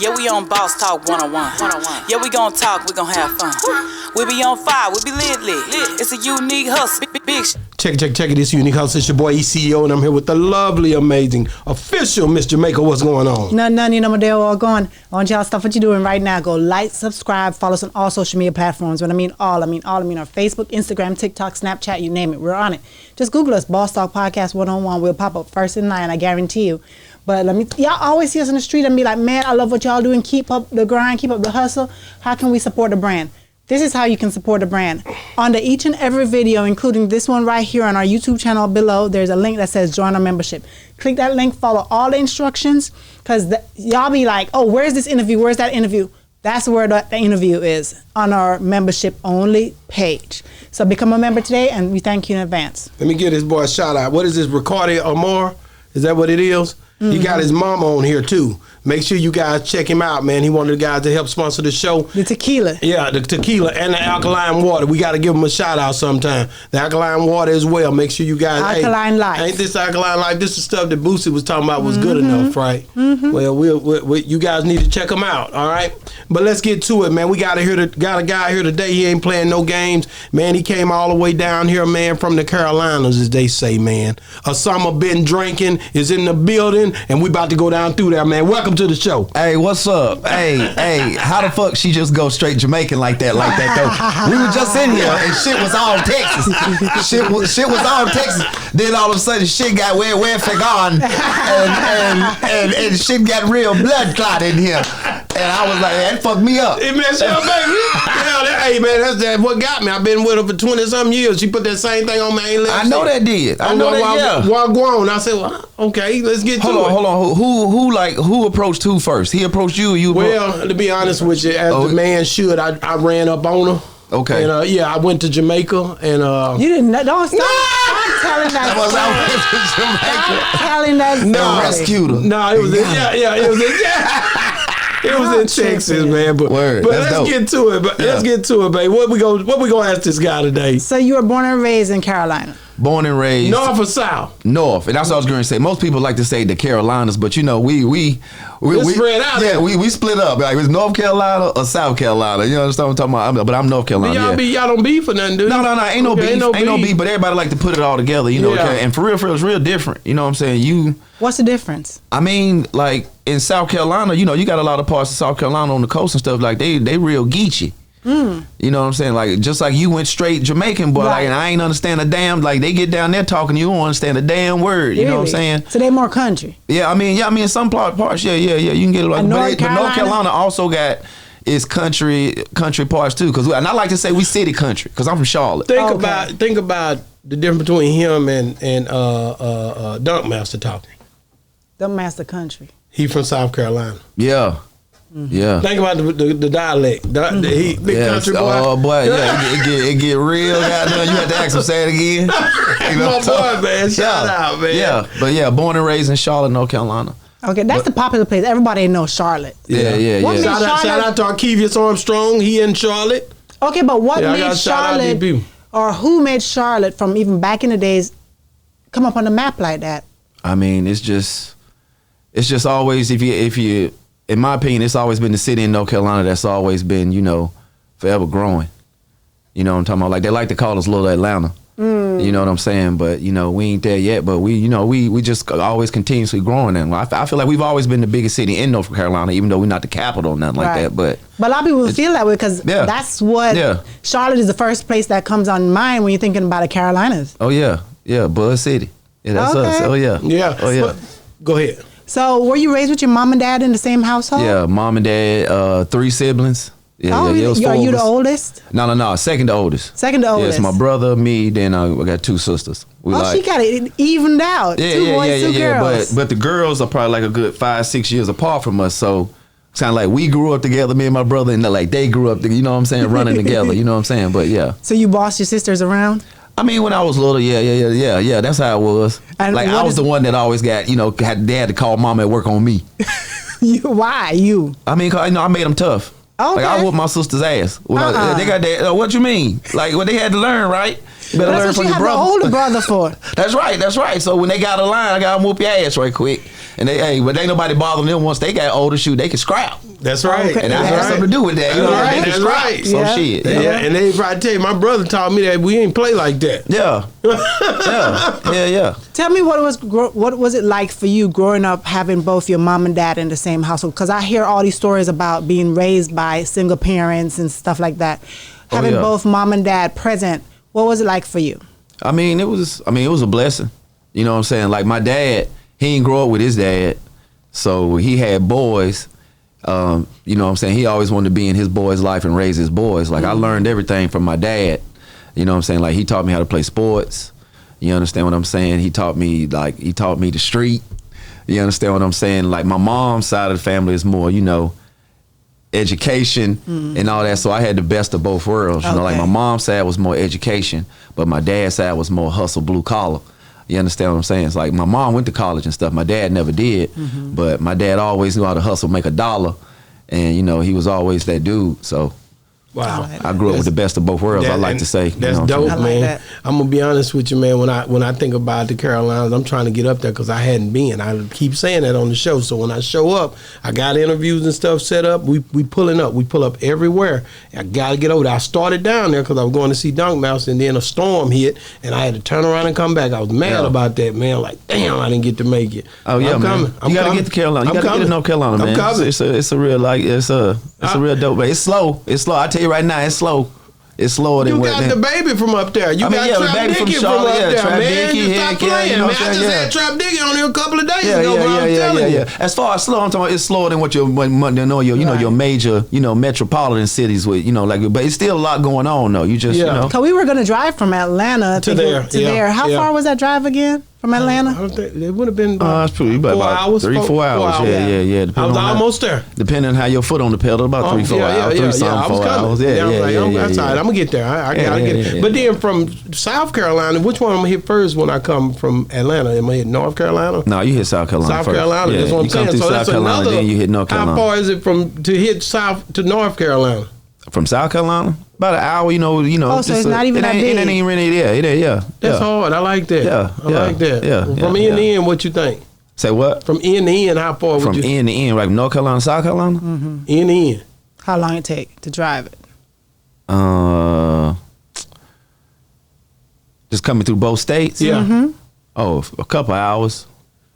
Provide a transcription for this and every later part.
Yeah, we on Boss Talk 101. Yeah, we gon' talk, we gon' have fun. We be on fire, we be lit. It's a unique hustle, big shit. Check it. It's Unique House. It's your boy ECO, and I'm here with the lovely, amazing, official Miss Jamaica. What's going on? None, you know, they're all going. I want y'all stuff what you're doing right now. Go like, subscribe, follow us on all social media platforms. When I mean all, I mean our Facebook, Instagram, TikTok, Snapchat, you name it. We're on it. Just Google us, Boss Talk Podcast 101. We'll pop up first in line, I guarantee you. But y'all always see us in the street and be like, man, I love what y'all doing. Keep up the grind, keep up the hustle. How can we support the brand? This is how you can support the brand. Under each and every video, including this one right here on our YouTube channel below, there's a link that says join our membership. Click that link, follow all the instructions, because y'all be like, oh, where's this interview? Where's that interview? That's where the interview is, on our membership only page. So become a member today, and we thank you in advance. Let me give this boy a shout out. What is this, Ricardo Amor? Is that what it is? Mm-hmm. He got his mama on here too. Make sure you guys check him out, man. He one of the guys that helped sponsor the show. The tequila. Yeah, the tequila and the alkaline water. We got to give him a shout out sometime. The alkaline water as well. Make sure you guys. Alkaline Life. Ain't this alkaline life? This is stuff that Boosie was talking about was good enough, right? Mm-hmm. Well, you guys need to check him out, all right? But let's get to it, man. We got a guy here today. He ain't playing no games. Man, he came all the way down here, man, from the Carolinas, as they say, man. Osomabindrankin is in the building, and we about to go down through there, man. Welcome to the show. Hey, what's up? Hey, how the fuck she just go straight Jamaican like that though? We were just in here and shit was all Texas. Shit was all Texas. Then all of a sudden shit got where on and shit got real blood clot in here. And I was like, that fucked me up. It messed up, baby. Hey, man, that's what got me. I've been with her for 20-something years. She put that same thing on my ain't I know that did. I know that, yeah. While grown, I said, well, okay, let's get to it. Hold on. Who approached who first? He approached you or you approached? Well, to be honest with you, as the man should, I ran up on her. Okay. And I went to Jamaica and you didn't don't stop. I'm telling that. I telling that. No, rescued her. No, it was it was in Texas, man. But let's get to it. Let's get to it, babe. What we gonna ask this guy today? So you were born and raised in Carolina. Born and raised North or South? North, and that's what I was going to say. Most people like to say the Carolinas, but you know we spread out. Yeah, we split up. Like it's North Carolina or South Carolina. You know what I'm talking about? But I'm North Carolina. Y'all don't beef for nothing, do you? No. Ain't no beef. But everybody like to put it all together. You know, and for real, it's real different. You know what I'm saying? What's the difference? I mean, like in South Carolina, you know, you got a lot of parts of South Carolina on the coast and stuff. Like they real geechee. You know what I'm saying? Like just like you went straight Jamaican, but like, and I ain't understand a damn. Like they get down there talking, you don't understand a damn word. You know what I'm saying? So they more country. Yeah, I mean, some parts, yeah. You can get it like, but North Carolina also got its country parts too. And I like to say we city country because I'm from Charlotte. Think about the difference between him and Dunk Master talking. Dunk Master country. He from South Carolina. Yeah. Yeah. Think about the dialect. Big country boy. Oh boy, yeah, it get real. Goddamn, you have to ask him, say it again. My boy, man. Shout out, man. Yeah, but yeah, born and raised in Charlotte, North Carolina. Okay, that's the popular place. Everybody knows Charlotte. Yeah. Shout out to Arkevius Armstrong. He in Charlotte. Okay, but what made Charlotte, or who made Charlotte from even back in the days come up on the map like that? I mean, it's just always if you. In my opinion, it's always been the city in North Carolina that's always been, you know, forever growing. You know what I'm talking about? Like they like to call us Little Atlanta. You know what I'm saying? But you know, we ain't there yet. But we just always continuously growing. And I feel like we've always been the biggest city in North Carolina, even though we're not the capital or nothing like that. But a lot of people feel that way because that's what Charlotte is the first place that comes on mind when you're thinking about the Carolinas. Oh yeah, Buzz City. Yeah, that's us. Oh yeah. Oh yeah. Go ahead. So, were you raised with your mom and dad in the same household? Yeah, mom and dad, 3 siblings. Yeah, are you the oldest? No, second to oldest. Second to oldest. Yes, my brother, me, then I got 2 sisters. She got it evened out. 2 boys, 2 girls. But the girls are probably like a good 5-6 years apart from us, so it's kind of like we grew up together, me and my brother, and like they grew up, you know what I'm saying, running together, you know what I'm saying, but yeah. So you bossed your sisters around? I mean, when I was little, yeah, that's how it was. And like I was the one that always got, you know, they had to call mama at work on me. Why you? I mean, 'cause, you know, I made them tough. Okay. Like I whooped my sister's ass. They got that. What you mean? Like what they had to learn, right? You better learn That's from what you your have brother. the older brother for. That's right. So when they got a line, I gotta whoop your ass right quick. And but ain't nobody bothering them once they got older. Shoot, they can scrap. That's right. Okay. And that That's has something to do with that. You know, That's they right. can That's scrap. right. So Yeah. shit. Yeah, and they probably tell you, my brother taught me that we ain't play like that. Yeah. Yeah. Tell me what was it like for you growing up having both your mom and dad in the same household? Because I hear all these stories about being raised by single parents and stuff like that. Having both mom and dad present, what was it like for you? I mean, it was a blessing. You know what I'm saying? Like my dad, he didn't grow up with his dad, so he had boys. You know what I'm saying? He always wanted to be in his boy's life and raise his boys. Like I learned everything from my dad. You know what I'm saying? Like he taught me how to play sports. You understand what I'm saying? He taught me the street. You understand what I'm saying? Like my mom's side of the family is more, education and all that. So I had the best of both worlds. You know, like my mom's side was more education, but my dad's side was more hustle, blue collar. You understand what I'm saying? It's like my mom went to college and stuff. My dad never did, but my dad always knew how to hustle, make $1, and he was always that dude. So Wow. I grew up with the best of both worlds. I like to say that's you know dope, what I'm I like man. that. I'm gonna be honest with you, man. When I think about the Carolinas, I'm trying to get up there because I hadn't been. I keep saying that on the show. So when I show up, I got interviews and stuff set up. We pulling up. We pull up everywhere. I gotta get over there. I started down there because I was going to see Dunk Mouse, and then a storm hit, and I had to turn around and come back. I was mad about that, man. Like, damn, I didn't get to make it. Oh yeah, I'm man. coming. You gotta get to Carolina. You I'm gotta get coming. to North Carolina, man. I'm coming. It's a real it's a real dope. But it's slow. I tell you right now, it's slow. It's slower than You what got the baby from up there. You got the Trap baby from Dicky from Charlotte. up Yeah, there, Trap man. Dicky, You stop heck, playing, you know man. what I I'm just saying? had Trap Dicky on here a couple of days ago, bro. I'm telling you. As far as slow, I'm talking about it's slower than what your your major metropolitan cities with but it's still a lot going on though. You just Cause we were gonna drive from Atlanta to there. How far was that drive again from Atlanta? I don't think it would have been it's probably about 4 hours. 3-4 hours. Yeah. I was almost there. Depending on how your foot on the pedal, about 3-4 hours, 3-4 hours. That's all right. I'm gonna get there. I gotta get it. But then from South Carolina, which one I'm gonna hit first when I come from Atlanta? Am I hit North Carolina? No, you hit South Carolina. South first. Carolina. That's what I'm you come saying. through So South that's Carolina, another. then you hit North Carolina. How far is it to hit South to North Carolina? From South Carolina, about an hour. Oh, so it's not even that big. It ain't really. Yeah. That's hard. I like that. I like that. Yeah. From end to end, what you think? Say what? From end to end, how far From would you? end to end, like North Carolina, South Carolina. End to end. How long it take to drive it? Just coming through both states. Yeah. Oh, a couple hours.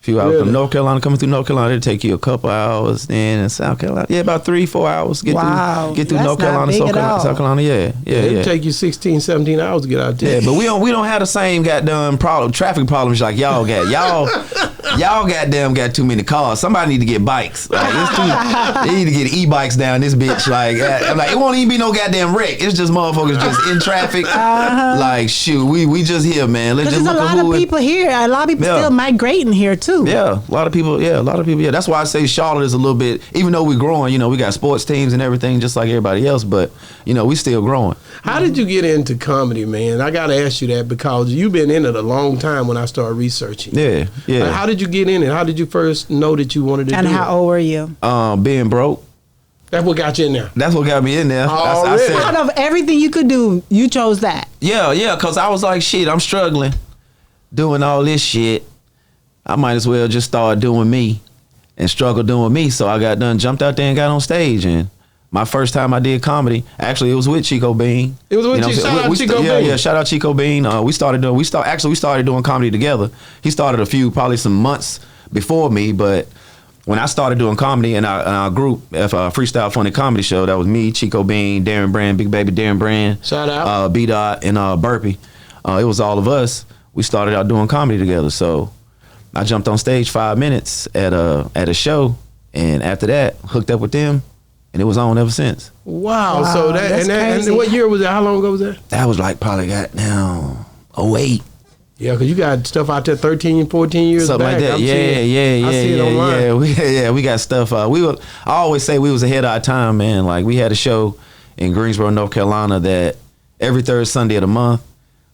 Few hours Really? from North Carolina, coming through North Carolina, it'll take you a couple hours. Then in South Carolina, about 3-4 hours. Get through That's North Carolina, not big South at Carolina, all. South Carolina. Yeah. It'll take you 16, 17 hours to get out there. Yeah, but we don't have the same goddamn traffic problems like y'all got. Y'all goddamn got too many cars. Somebody need to get bikes. Like they need to get e-bikes down this bitch. Like I'm like, it won't even be no goddamn wreck. It's just motherfuckers just in traffic. Like shoot, we just here, man. Let's Because just there's look a at lot of people here. A lot of people still migrating here too. Yeah, a lot of people. Yeah, that's why I say Charlotte is a little bit. Even though we're growing, we got sports teams and everything, just like everybody else. But we still growing. How did you get into comedy, man? I got to ask you that because you've been in it a long time when I started researching. Yeah. Like, how did you get in it? How did you first know that you wanted to do it? And how old were you? Being broke. That's what got you in there. That's what got me in there. I said, Out of everything you could do, you chose that. Yeah, because I was like, shit, I'm struggling doing all this shit. I might as well just start doing me and struggle doing me. So I jumped out there and got on stage. And my first time I did comedy, actually, it was with Chico Bean. It was with Chico. Shout out Chico Bean. Yeah, shout out Chico Bean. We started doing comedy together. He started probably some months before me, but when I started doing comedy in our group, Freestyle Funny Comedy Show, that was me, Chico Bean, Darren Brand, Big Baby Darren Brand, Shout out. B-Dot, and Burpee. It was all of us. We started out doing comedy together. So I jumped on stage 5 minutes at a show, and after that, hooked up with them, and it was on ever since. Wow. So that's crazy. and what year was that? How long ago was that? That was like probably got now 08. Yeah, because you got stuff out there 13, 14 years Something back. like that. I see it online. We got stuff. I always say we was ahead of our time, man. Like we had a show in Greensboro, North Carolina that every third Sunday of the month,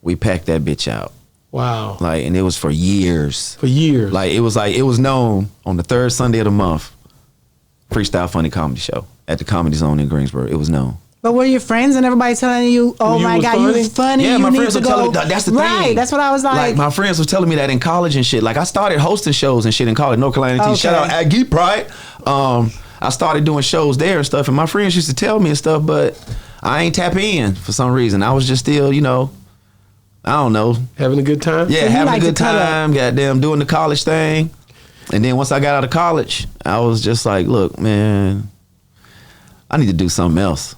we packed that bitch out. Wow. Like, and it was for years. For years. Like it was known on the third Sunday of the month, Freestyle Funny Comedy Show at the Comedy Zone in Greensboro. It was known. But were your friends and everybody telling you, "Oh You my was God, funny? you funny"? Yeah, you my need friends to were go. telling me that's the thing. Right, that's what I was like. My friends were telling me that in college and shit. Like I started hosting shows and shit in college, North Carolina. Okay. Shout out Aggie Pride. I started doing shows there and stuff, and my friends used to tell me and stuff, but I ain't tap in for some reason. I was just still, I don't know. Having a good time? Yeah, So you having like a to good cut up. time, goddamn doing the college thing. And then once I got out of college, I was just like, look, man, I need to do something else.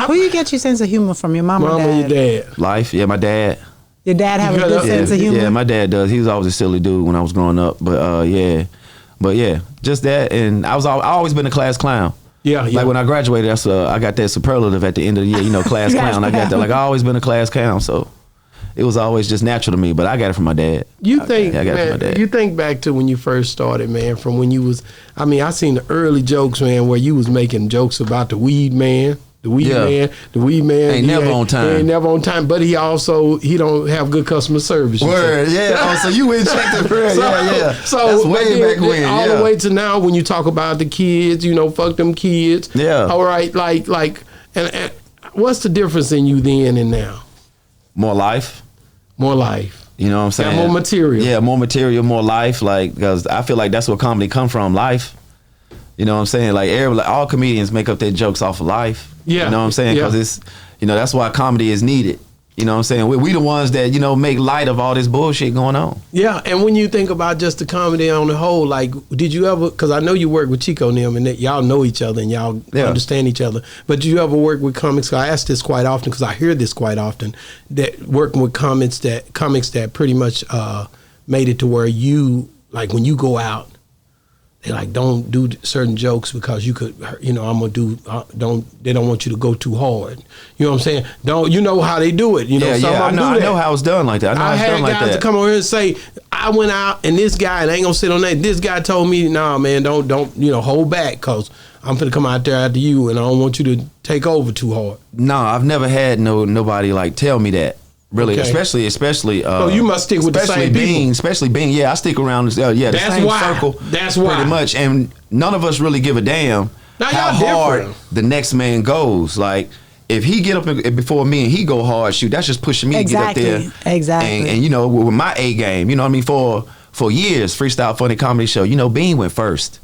Who you get your sense of humor from? Your mom, Mama or and dad? your dad. Life, yeah, my dad. Your dad have a You got good a- sense of humor. Yeah, my dad does. He was always a silly dude when I was growing up. But yeah, just that. And I always been a class clown. Yeah. Like when I graduated, I got that superlative at the end of the year. Class Class clown. I got that. Like I always been a class clown, so it was always just natural to me. But I got it from my dad. You think, I got it from my man, dad. you think back to when you first started, man, from when you was, I seen the early jokes, man, where you was making jokes about the weed man. The weed man. Ain't he never on time. He ain't never on time, but he don't have good customer service. you Word, say. yeah. Oh, so you went check the bread. Yeah. So That's way back when. all yeah. the way to now, when you talk about the kids, fuck them kids. Yeah. All right, and what's the difference in you then and now? More life. More life. You know what I'm saying? More material. Yeah, more material, more life. Like, because I feel like that's where comedy come from, life. You know what I'm saying? Like, all comedians make up their jokes off of life. Yeah. You know what I'm saying? Because it's, that's why comedy is needed. You know what I'm saying? We the ones that, make light of all this bullshit going on. Yeah, and when you think about just the comedy on the whole, like, did you ever, because I know you work with Chico and them, and that y'all know each other and y'all understand each other, but did you ever work with comics? 'Cause I ask this quite often because I hear this quite often, that working with comics that pretty much made it to where you, like, when you go out, they like, don't do certain jokes because you could, I'm gonna do. They don't want you to go too hard. You know what I'm saying? Don't you know how they do it? Some of them I do that. know how it's done like that. I know how it's had done like guys that. to come over here and say, I went out and this guy, and I ain't gonna sit on that. This guy told me, nah, man, don't hold back, cause I'm gonna come out there after you, and I don't want you to take over too hard. No, I've never had nobody like tell me that. Really, Okay. especially. So you must stick with the same people. Especially Being. Yeah, I stick around. The That's same why. circle. That's why. Pretty much, and none of us really give a damn Now, how y'all hard different. the next man goes. Like, if he get up before me and he go hard, shoot, that's just pushing me to get up there. Exactly. And with my A game, you know what I mean. For years, freestyle funny comedy show. Bean went first.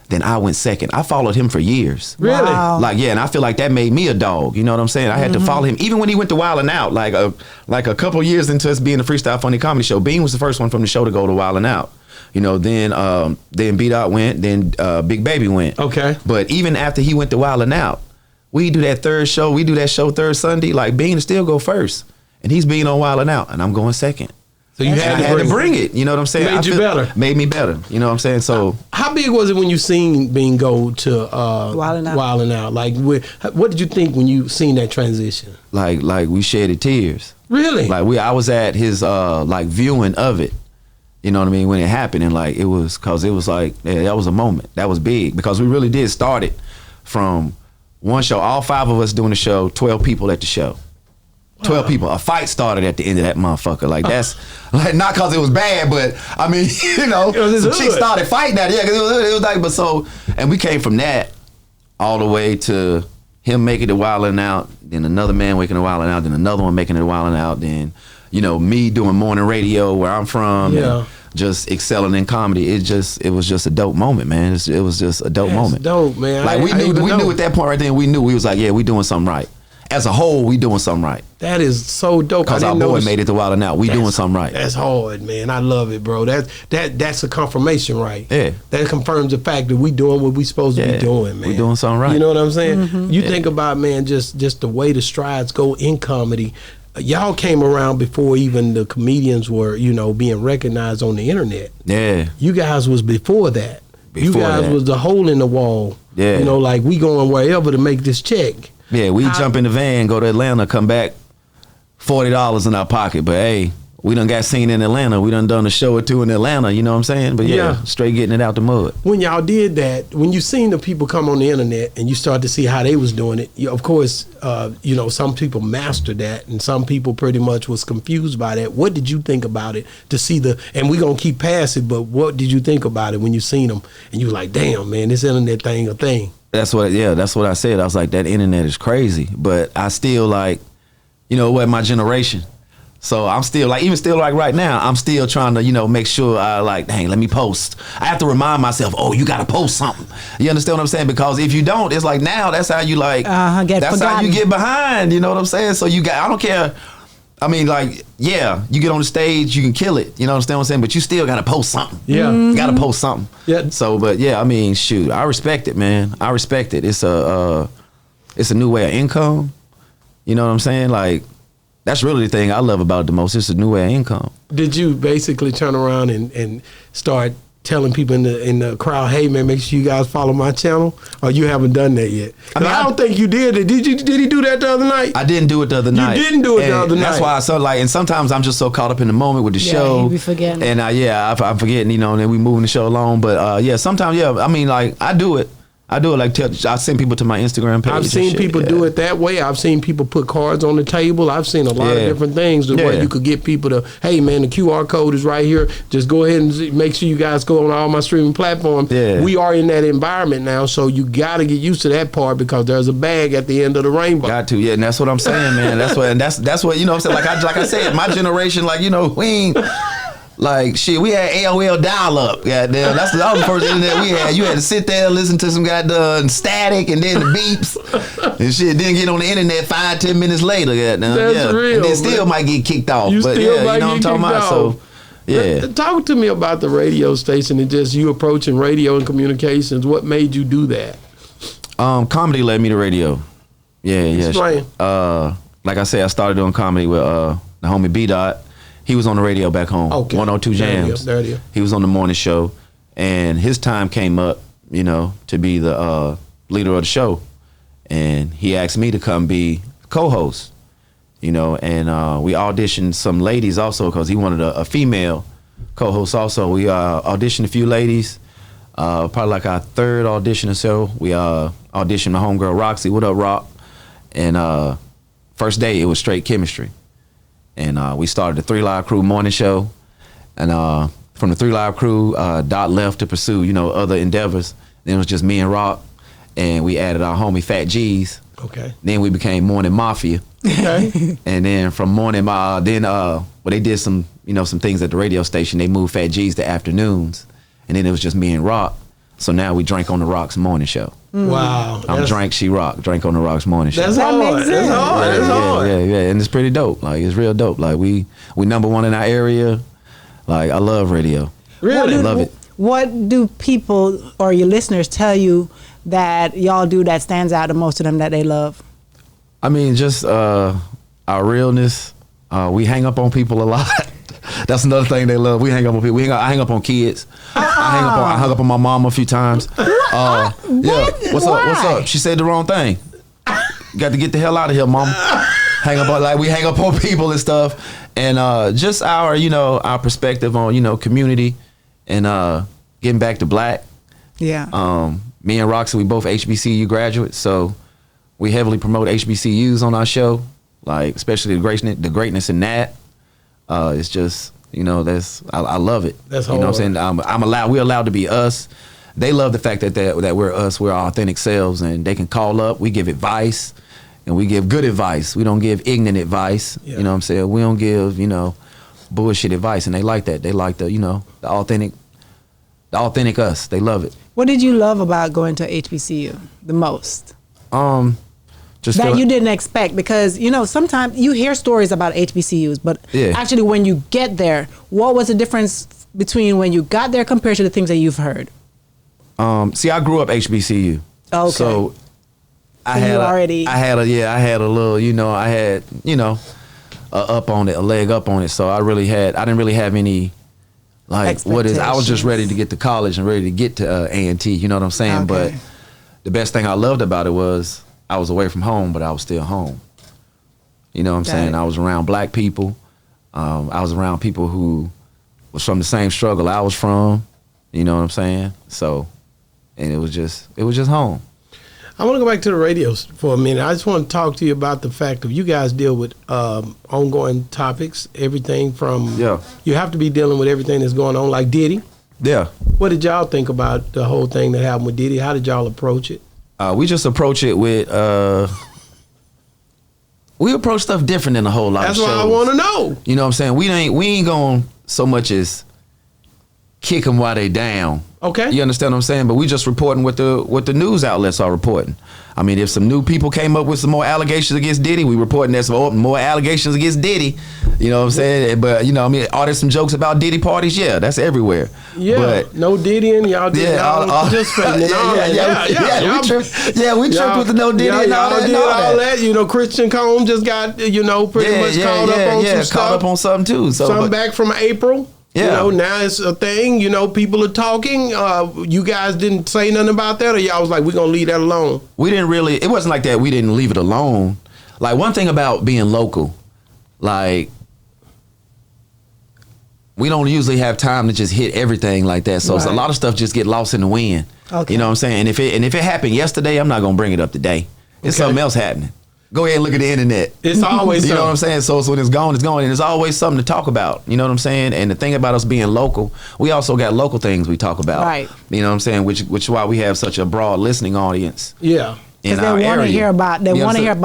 Then I went second. I followed him for years. Really? Wow. Like, yeah, and I feel like that made me a dog. You know what I'm saying? I had to follow him. Even when he went to Wildin' Out, like a couple years into us being a freestyle funny comedy show, Bean was the first one from the show to go to Wildin' Out. Then Beat Out went, then Big Baby went. Okay. But even after he went to Wildin' Out, we do that third show. We do that show third Sunday. Like, Bean still go first. And he's being on Wildin' Out, and I'm going second. So you And I had to bring it. You know what I'm saying? Made you better. Made me better. You know what I'm saying? So How big was it when you seen Bean go to Wildin' Out? Like, what did you think when you seen that transition? like we shedded tears. Really? Like I was at his like viewing of it. You know what I mean? When it happened, and like it was like that was a moment. That was big because we really did start it from one show. All 5 of us doing the show. 12 people at the show. 12 people. A fight started at the end of that motherfucker. Like that's like not because it was bad, but I mean, some chicks started fighting that. Yeah, because it was like, but so, and we came from that all the way to him making it Wildin' Out, then another man making it Wildin' Out, then another one making it Wildin' Out, then me doing morning radio where I'm from, Yeah. and just excelling in comedy. It was just a dope moment, man. It was just a dope That's moment. dope, man. Like we knew at that point right then. We knew we was like, yeah, we doing something right. As a whole, we doing something right. That is so dope. Because our boy made it to Wildin' Out. We doing something right. That's hard, man. I love it, bro. That's a confirmation, right? Yeah. That confirms the fact that we doing what we supposed to be doing, man. We doing something right. You know what I'm saying? You think about, man, just the way the strides go in comedy. Y'all came around before even the comedians were, being recognized on the internet. Yeah. You guys was before that. You Before guys that. was the hole in the wall. Yeah. Like we going wherever to make this check. Yeah, we jump in the van, go to Atlanta, come back, $40 in our pocket. But hey, we done got seen in Atlanta. We done a show or two in Atlanta, you know what I'm saying? But yeah, straight getting it out the mud. When y'all did that, when you seen the people come on the internet and you start to see how they was doing it, of course, some people mastered that and some people pretty much was confused by that. What did you think about it to see and we gonna keep past it, but what did you think about it when you seen them and you like, damn, man, this internet thing a thing? That's what I said. I was like, that internet is crazy. But I still like, you know what, my generation. So I'm still like, even still like right now, I'm still trying to, you know, make sure I like, dang, let me post. I have to remind myself, oh, you got to post something. You understand what I'm saying? Because if you don't, it's like now that's how you like, that's forgotten. how you get behind. You know what I'm saying? So you got, I don't care. I mean, like, yeah, you get on the stage, you can kill it. You know what I'm saying? But you still got to post something. Yeah. You got to post something. Yeah. So, but yeah, I mean, shoot, I respect it, man. I respect it. It's a new way of income. You know what I'm saying? Like, that's really the thing I love about it the most. It's a new way of income. Did you basically turn around and start telling people in the crowd, hey man, make sure you guys follow my channel? Or you haven't done that yet? I mean, I don't think you did it. Did he do that the other night? I didn't do it the other night. You didn't do it the other night. That's why I saw like, and sometimes I'm just so caught up in the moment with the show. You be forgetting. And I'm forgetting, you know, and then we moving the show along. But sometimes, I mean, like, I do it. I send people to my Instagram page. I've seen people do it that way. I've seen people put cards on the table. I've seen a lot of different things where you could get people to, hey man, the QR code is right here. Just go ahead and make sure you guys go on all my streaming platforms. Yeah. We are in that environment now, so you got to get used to that part because there's a bag at the end of the rainbow. Got to, and that's what I'm saying, man. That's what you know what I'm saying. Like I said, my generation, like, you know, we ain't. Like shit, we had AOL dial-up. Goddamn, that was the first internet we had. You had to sit there, listen to some goddamn static, and then the beeps and shit. Then get on the internet 5-10 minutes later. Goddamn, that's real. And then still might get kicked off. You but still yeah, might you know what I'm talking about. So yeah, talk to me about the radio station and just you approaching radio and communications. What made you do that? Comedy led me to radio. Yeah. Explain. Like I said, I started doing comedy with the homie B Dot. He was on the radio back home, 102 Jams. There it is. He was on the morning show, and his time came up, you know, to be the leader of the show, and he asked me to come be co-host, you know, and we auditioned some ladies also because he wanted a female co-host also. We auditioned a few ladies, probably like our third audition or so. We auditioned my homegirl Roxy. What up, Rock? And first day it was straight chemistry. And we started the 3 Live Crew morning show. And from the 3 Live Crew, Dot left to pursue, you know, other endeavors. Then it was just me and Rock. And we added our homie Fat G's. Okay. Then we became Morning Mafia. Okay. And then from Morning, they did some things at the radio station. They moved Fat G's to afternoons. And then it was just me and Rock. So now we Drank on the Rock's morning show. Wow. I'm Drank, she Rock. Drank on the Rock's morning show. That's hard. That's hard. Yeah. And it's pretty dope. Like, it's real dope. Like, we number one in our area. Like, I love radio. Really? I love it. What do people or your listeners tell you that y'all do that stands out to most of them that they love? I mean, just our realness. We hang up on people a lot. That's another thing they love. We hang up on people. I hang up on kids. I hung up on my mom a few times. Yeah. What's up? She said the wrong thing. Got to get the hell out of here, mom. We hang up on people and stuff. And just our perspective on, community and getting back to black. Yeah. Me and Roxy, we both HBCU graduates, so we heavily promote HBCUs on our show, like especially the greatness in that. It's just, I love it. That's hard. You know what I'm saying? We're allowed to be us. They love the fact that we're us, we're our authentic selves, and they can call up, we give advice, and we give good advice. We don't give ignorant advice. Yeah. You know what I'm saying? We don't give, bullshit advice, and they like that. They like the authentic us. They love it. What did you love about going to HBCU the most? Just that you didn't expect, because sometimes you hear stories about HBCUs, but actually when you get there, what was the difference between when you got there compared to the things that you've heard? See, I grew up HBCU. Okay. So I had a leg up on it. So I didn't really have any I was just ready to get to college and ready to get to A&T, you know what I'm saying? Okay. But the best thing I loved about it was I was away from home, but I was still home. You know what I'm saying? I was around black people. I was around people who was from the same struggle I was from. You know what I'm saying? So, and it was just home. I want to go back to the radios for a minute. I just want to talk to you about the fact of you guys deal with ongoing topics, everything from, you have to be dealing with everything that's going on, like Diddy. Yeah. What did y'all think about the whole thing that happened with Diddy? How did y'all approach it? We just approach it with we approach stuff different than a whole lot That's of shows. what I want to know. You know what I'm saying? We ain't going so much as kick them while they down. Okay. You understand what I'm saying? But we just reporting what the news outlets are reporting. I mean, if some new people came up with some more allegations against Diddy, we reporting there's some more allegations against Diddy. You know what I'm saying? But, you know, I mean, are there some jokes about Diddy parties? Yeah, that's everywhere. Yeah, but, no Diddy and y'all did y'all participating in all that. We tripped with the no Diddy and all that. You know, Christian Cone just got, you know, pretty much caught up on some stuff. Caught up on something too. So, something back from April. Yeah. You know, now it's a thing. You know, people are talking. You guys didn't say nothing about that, or y'all was like, we're going to leave that alone? We didn't really, it wasn't like that. We didn't leave it alone. Like, one thing about being local, like, we don't usually have time to just hit everything like that. So Right. a lot of stuff just get lost in the wind. Okay. You know what I'm saying? And if it happened yesterday, I'm not going to bring it up today. It's Okay. something else happening. Go ahead and look at the internet. It's always You know what I'm something. saying? So when it's gone, and there's always something to talk about. You know what I'm saying? And the thing about us being local, we also got local things we talk about. Right. You know what I'm saying? Which is why we have such a broad listening audience. Yeah. Because they want to hear about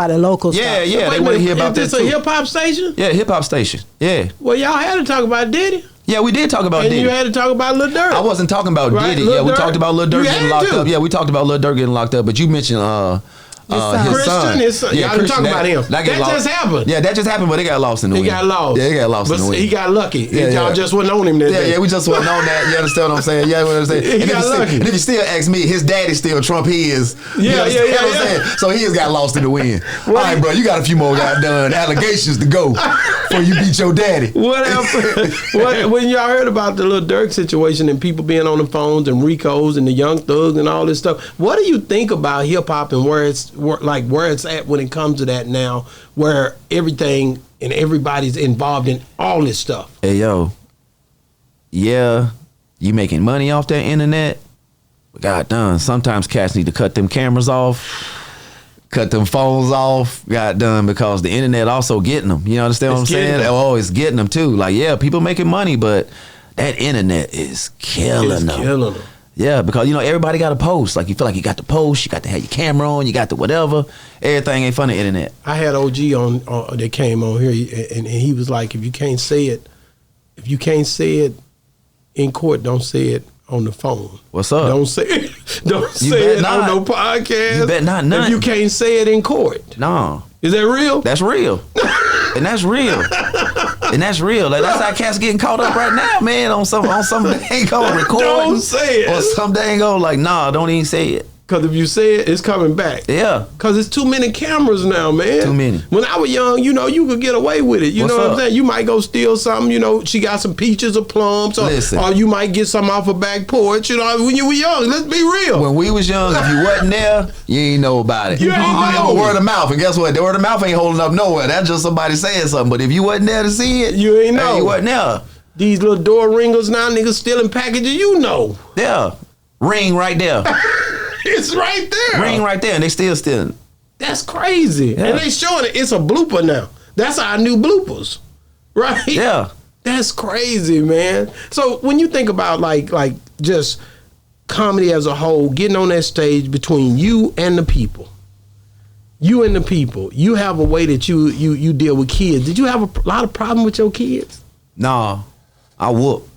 the local stuff. Yeah, Wait they a want to minute, hear about is that this a too. hip hop station? Yeah, hip hop station. Yeah. Well, y'all had to talk about Diddy. Yeah, we did talk about And Diddy. you had to talk about Lil Durk. I wasn't talking about Right, Diddy. Lil Yeah, we Durk. talked about Lil Durk You getting had locked to. up. Yeah, we talked about Lil Durk getting locked up. But you mentioned his son. His son. Y'all didn't talk about him. That just happened. Yeah, that just happened, but they got lost in the He wind. got lost. Yeah, they got lost but in the wind. he got lucky. Yeah, Y'all yeah. just wasn't on him that day. Yeah, we just wasn't on that. You understand what I'm saying? Yeah, what I'm saying. He got lucky. And if you still ask me, his daddy still Trump. He is. You Yeah, understand yeah, what I'm yeah. saying? So he has got lost in the wind. All right, bro, you got a few more goddamn allegations to go before you beat your daddy. What happened? When y'all heard about the Lil Durk situation and people being on the phones and Ricos and the Young Thugs and all this stuff, what do you think about hip hop and where it's at when it comes to that now, where everything and everybody's involved in all this stuff? Hey, yo. Yeah, you making money off that internet? But God done, sometimes cats need to cut them cameras off. Cut them phones off, got done, because the internet also getting them. You understand what I'm It's getting saying? them. Oh, it's getting them too. Like, yeah, people making money, but that internet is killing It's them. killing them. Yeah, because, you know, everybody got to post. Like, you feel like you got to post, you got to have your camera on, you got to whatever. Everything ain't fun on the internet. I had OG on that came on here, and he was like, if you can't say it in court, don't say it on the phone. What's up? Don't say it. Don't You say bet it not. on no podcast. You bet not If none. you can't say it in court. No. Is that real? That's real. And that's real. And that's real. Like, that's how cats getting caught up right now, man, on some dang go recording. Don't say it. Or some dang go like, nah, don't even say it. Because if you say it, it's coming back. Yeah. Because it's too many cameras now, man. Too many. When I was young, you know, you could get away with it. You What's know what up? I'm saying? You might go steal something, you know, she got some peaches or plums, Listen. or you might get something off a back porch, you know, when you were young. Let's be real. When we was young, if you wasn't there, you ain't know about it. You ain't know. Word of mouth. And guess what? The word of mouth ain't holding up nowhere. That's just somebody saying something. But if you wasn't there to see it, You ain't know. You wasn't there. These little door ringers now, niggas stealing packages, you know. Yeah. Ring right there. It's right there. Ring right there. And they still stealing. That's crazy. Yeah. And they showing it. It's a blooper now. That's our new bloopers. Right? Yeah. That's crazy, man. So when you think about like just comedy as a whole, getting on that stage between you and the people, you have a way that you deal with kids. Did you have a lot of problem with your kids? Nah. I whoop.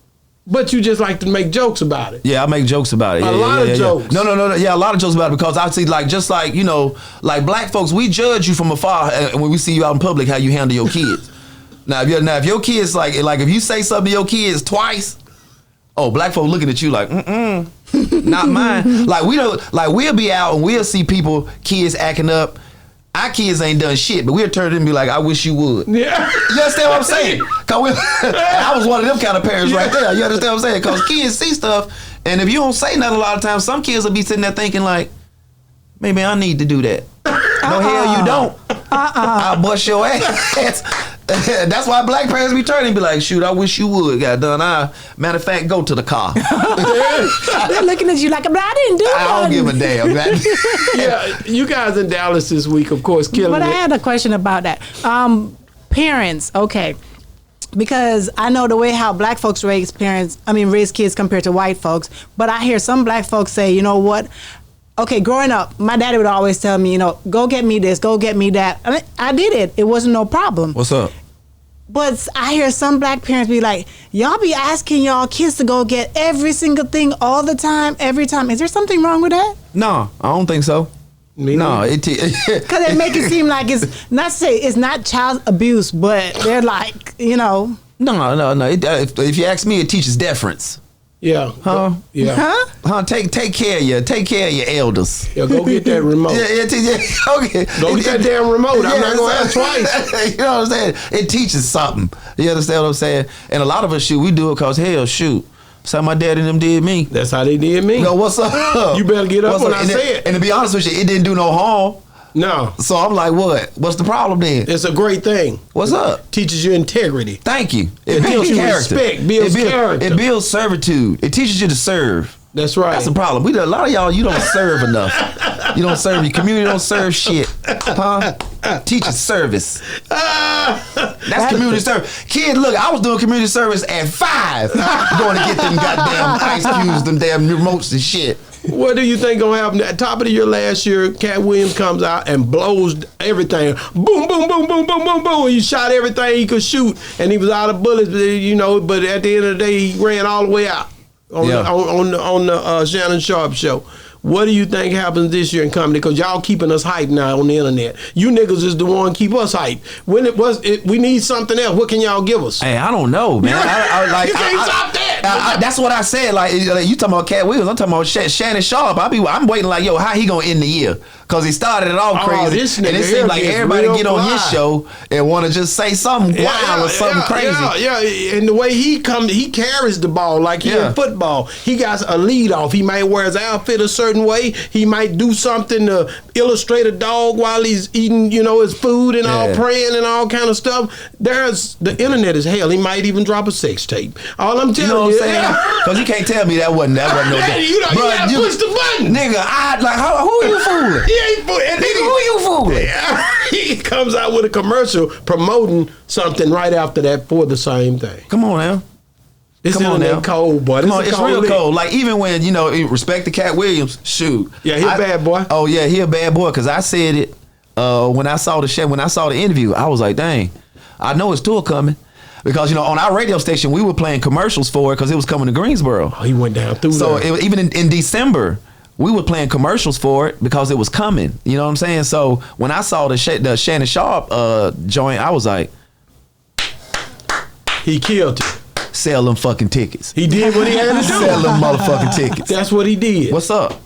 But you just like to make jokes about it. Yeah, I make jokes about it. A Yeah, lot of yeah. jokes. No. Yeah, a lot of jokes about it, because I see, like, just like, you know, like black folks, we judge you from afar, and when we see you out in public, how you handle your kids. Now, if your kids, like if you say something to your kids twice, oh, black folks looking at you like, not mine. Like, we'll be out and we'll see kids acting up. Our kids ain't done shit, but we'll turn to them and be like, I wish you would. Yeah. You understand what I'm saying? I was one of them kind of parents right there. You understand what I'm saying? Because kids see stuff, and if you don't say nothing a lot of times, some kids will be sitting there thinking like, maybe I need to do that. No, hell you don't. I'll bust your ass. That's why black parents be turning and be like, shoot, I wish you would. Got done. Matter of fact, go to the car. They're looking at you like, but I didn't do that. I don't give a damn. Yeah, you guys in Dallas this week, of course, killing But it. I had a question about that. Parents, okay. Because I know the way how black folks raise kids compared to white folks. But I hear some black folks say, you know what? okay, growing up, my daddy would always tell me, go get me this, go get me that. I mean, I did it. It wasn't no problem. What's up? But I hear some black parents be like, y'all be asking y'all kids to go get every single thing all the time, every time. Is there something wrong with that? No, I don't think so. No, because they make it seem like it's not child abuse, but they're like, No. If you ask me, it teaches deference. Yeah. Huh? Yeah. huh? Take care of your elders. Yeah, go get that remote. Okay. Go get that damn remote. I'm not gonna ask twice. You know what I'm saying? It teaches something. You understand what I'm saying? And a lot of us we do it because that's how my daddy and them did me. That's how they did me. No, what's up? You better get up when I say it. And to be honest with you, it didn't do no harm. No. So I'm like, what? What's the problem then? It's a great thing. What's up? Teaches you integrity. Thank you. It builds character. Respect. Builds character. It builds servitude. It teaches you to serve. That's right. That's the problem. A lot of y'all, you don't serve enough. You don't serve your community. Don't serve shit. Huh? Teaching service. That's community service. Kid, look, I was doing community service at 5. Going to get them goddamn ice cubes, them damn remotes and shit. What do you think gonna happen? At the top of the year last year, Katt Williams comes out and blows everything. Boom, boom, boom, boom, boom, boom, boom. He shot everything he could shoot, and he was out of bullets. But at the end of the day, he ran all the way out on the Shannon Sharp show. What do you think happens this year in comedy? Because y'all keeping us hyped now on the internet. You niggas is the one keep us hyped. When we need something else. What can y'all give us? Hey, I don't know, man. You can't stop that. That's what I said. Like you talking about Katt Williams, I'm talking about Shannon Sharp. I'm waiting like, how he gonna end the year? Because he started it all crazy. This nigga and it seemed like everybody get on his fly. show and want to just say something wild or something crazy. Yeah. And the way he carries the ball like he in football. He got a lead off. He might wear his outfit a certain way. He might do something to illustrate a dog while he's eating, his food and all praying and all kind of stuff. The internet is hell. He might even drop a sex tape. All I'm telling you. Because you can't tell me that wasn't no day. You gotta push the button. Nigga, who you fooling? He ain't fooling. Nigga, who you fooling? He comes out with a commercial promoting something right after that for the same thing. Come on now. This internet cold, boy. It's real cold. Like, even when, respect to Katt Williams, shoot. Yeah, he a bad boy. Oh, yeah, he a bad boy. Because I said it when I saw the interview. I was like, dang, I know his tour coming. Because, on our radio station, we were playing commercials for it because it was coming to Greensboro. Oh, he went down through so there. Even in December, we were playing commercials for it because it was coming. You know what I'm saying? So when I saw the Shannon Sharp joint, I was like, he killed it. Sell them fucking tickets. He did what he had to do. Sell them motherfucking tickets. That's what he did. What's up?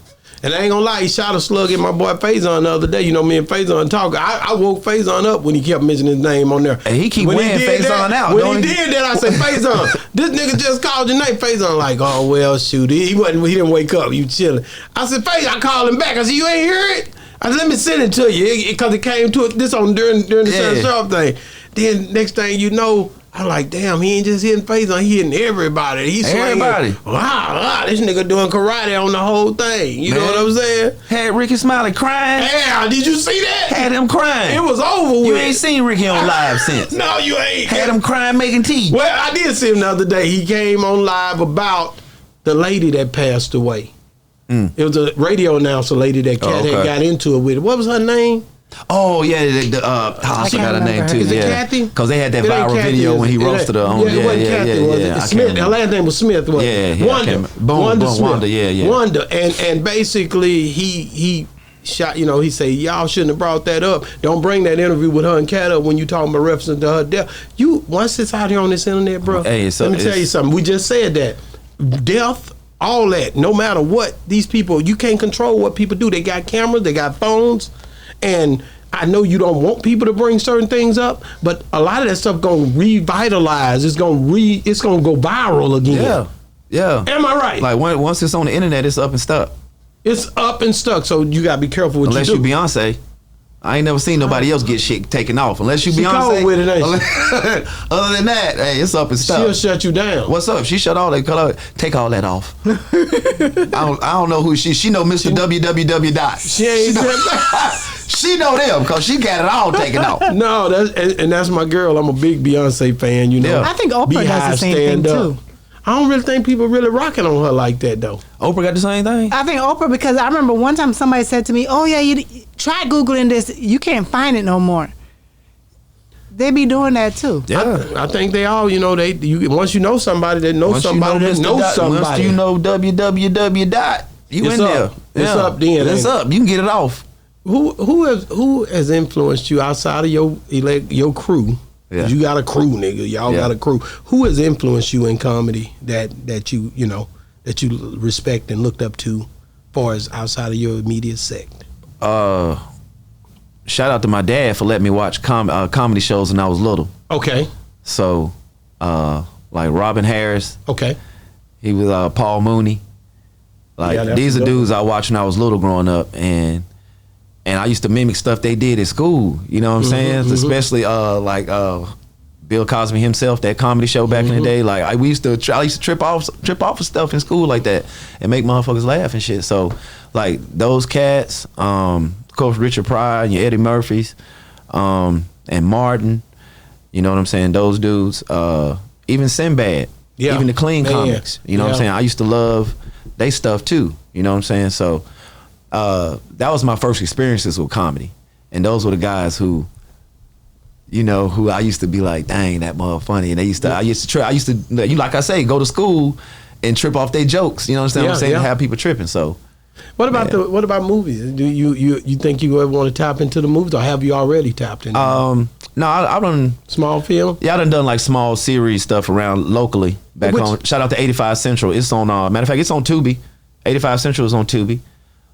And I ain't gonna lie, he shot a slug at my boy Faison the other day. Me and Faison talk. I woke Faison up when he kept mentioning his name on there. And he keep wearing Faison out. When he did that, I said, Faison, this nigga just called your name. Faison like, oh well, shoot, he didn't wake up. You chilling. I said, Faison, I called him back. I said, you ain't hear it? I said, let me send it to you because it came to it during the Shannon Sharp thing. Then next thing you know, I'm like, damn, he ain't just hitting Faison, he hitting everybody. He's everybody. Wow, this nigga doing karate on the whole thing. You know what I'm saying? Had Ricky Smiley crying. Yeah, did you see that? Had him crying. It was over with. You ain't seen Ricky on live since. No, you ain't. Had him crying making tea. Well, I did see him the other day. He came on live about the lady that passed away. It was a radio announcer lady that Katt had got into it with. What was her name? Oh yeah, I forgot her name too. Is it yeah, Kathy? Because they had that viral video when he roasted her. On, it wasn't Kathy, was it? Smith. Her last name was Smith. Wasn't it? Wanda. Wanda Smith. Wanda. Yeah. Wanda, and basically he shot. He said y'all shouldn't have brought that up. Don't bring that interview with her and Katt up when you talking about referencing to her death. Once it's out here on this internet, bro. Hey, let me tell you something. We just said that death. All that, no matter what, these people, you can't control what people do. They got cameras, they got phones, and I know you don't want people to bring certain things up, but a lot of that stuff gonna revitalize. It's gonna go viral again. Yeah. Am I right? Like once it's on the internet, it's up and stuck. It's up and stuck. So you gotta be careful what unless you do. Unless you Beyonce. I ain't never seen nobody else get shit taken off. Unless you she Beyonce. Cold with it, ain't she? Other than that, hey, it's up and stuck. She'll shut you down. What's up? She shut all that. Take all that off. I don't know who she. She know Mr. WWW Dot. She ain't. She know them because she got it all taken off. No, that's my girl. I'm a big Beyonce fan. I think Oprah does the same thing too. I don't really think people really rocking on her like that though. Oprah got the same thing. I think Oprah, because I remember one time somebody said to me, "Oh yeah, you try Googling this. You can't find it no more." They be doing that too. Yeah, I think they all, once you know somebody that knows somebody that knows somebody. Once you know www dot, you It's in up. there. It's up then, It's ain't up. You can get it off. Who has influenced you outside of your crew? Yeah. You got a crew, nigga. Y'all got a crew. Who has influenced you in comedy that you respect and looked up to, far as outside of your immediate sect? Shout out to my dad for letting me watch comedy shows when I was little. Okay. So, like Robin Harris. Okay. He was Paul Mooney. Like these are dudes I watched when I was little growing up, and I used to mimic stuff they did at school. You know what I'm saying? Especially Bill Cosby himself, that comedy show back in the day. Like I used to trip off of stuff in school like that and make motherfuckers laugh and shit. So like those cats, of course Richard Pryor and your Eddie Murphys, and Martin. You know what I'm saying? Those dudes, even Sinbad, even the clean comics. You know what I'm saying? I used to love they stuff too. You know what I'm saying? So that was my first experiences with comedy, and those were the guys who I used to be like, dang, that mother funny. And I used to like I say, go to school and trip off their jokes. You know what I'm saying? Have people tripping. So what about movies? Do you think you ever want to tap into the movies, or have you already tapped into no, I've done small film. Yeah, I done like small series stuff around locally back home. Shout out to 85 Central. It's on matter of fact, it's on Tubi. 85 Central is on Tubi.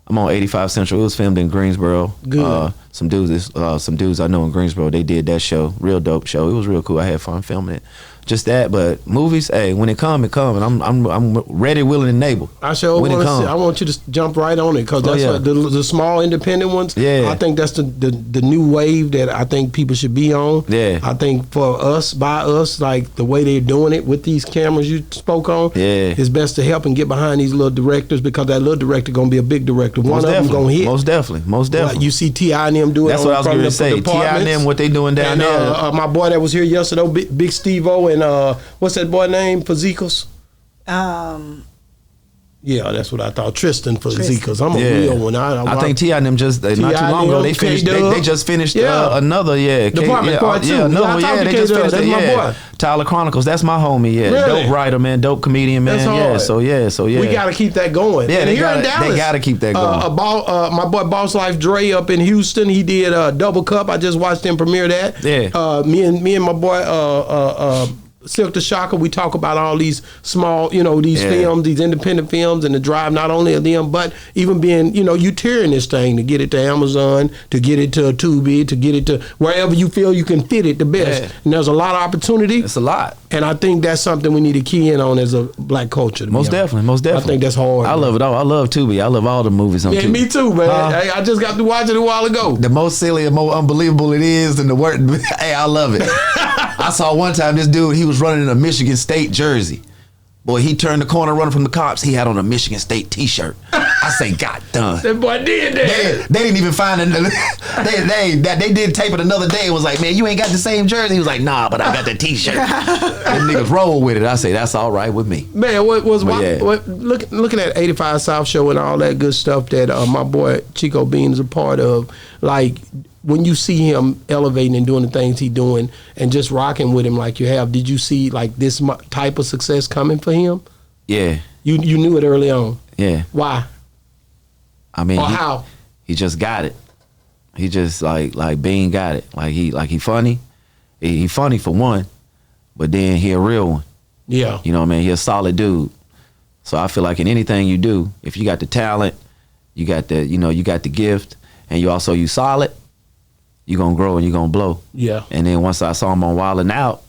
I'm on 85 Central. It was filmed in Greensboro. Good. Some dudes I know in Greensboro, they did that show. Real dope show. It was real cool. I had fun filming it. Just that, but movies, hey, when it come, and I'm ready, willing, and able. I want you to jump right on it, because that's what the small independent ones. Yeah, I think that's the new wave that I think people should be on. Yeah, I think for us, like the way they're doing it with these cameras you spoke on. Yeah, it's best to help and get behind these little directors, because that little director gonna be a big director. One of them gonna hit. Most definitely. Like you see T.I. and them doing. That's what I was going to say. T.I. and them, what they doing down there. My boy that was here yesterday, Big Steve-O, and what's that boy name? Fazikos? Yeah, that's what I thought. Tristan Fazikos. I'm a real one. I think T.I. and them just not too long ago, they finished. They just finished another Department Part 2. They just finished. That's my boy. Tyler Chronicles. That's my homie. Yeah, really? Dope writer, man. Dope comedian, man. That's hard. So yeah. We got to keep that going. Yeah, and they got to keep that going. My boy Boss Life Dre up in Houston. He did Double Cup. I just watched him premiere that. Yeah. Me and my boy Silk the Shocker, we talk about all these small, these films, these independent films, and the drive not only of them, but even being, you tearing this thing to get it to Amazon, to get it to Tubi, to get it to wherever you feel you can fit it the best. Yeah. And there's a lot of opportunity. It's a lot. And I think that's something we need to key in on as a black culture. Most definitely. I think that's hard. I love it all. I love Tubi. I love all the movies on Tubi. Yeah, me too, man. I just got to watch it a while ago. The most silly and more unbelievable it is than the word. Hey, I love it. I saw one time this dude, he was running in a Michigan State jersey. Boy, he turned the corner running from the cops. He had on a Michigan State t-shirt. I say, God done. That boy did that. They didn't even find it. They did tape it another day. It was like, man, you ain't got the same jersey. He was like, nah, but I got the t-shirt. Them niggas roll with it. I say, that's all right with me. Man, looking at 85 South Show and all that good stuff that my boy Chico Bean is a part of, like, when you see him elevating and doing the things he's doing and just rocking with him like you have, did you see like this type of success coming for him? Yeah. You knew it early on? Yeah. Why? I mean, how? He just got it. He just like Bean got it. Like he funny. He funny for one, but then he a real one. Yeah. You know what I mean? He a solid dude. So I feel like in anything you do, if you got the talent, you got the gift, and you solid, you're going to grow and you're going to blow. Yeah. And then once I saw him on Wildin' Out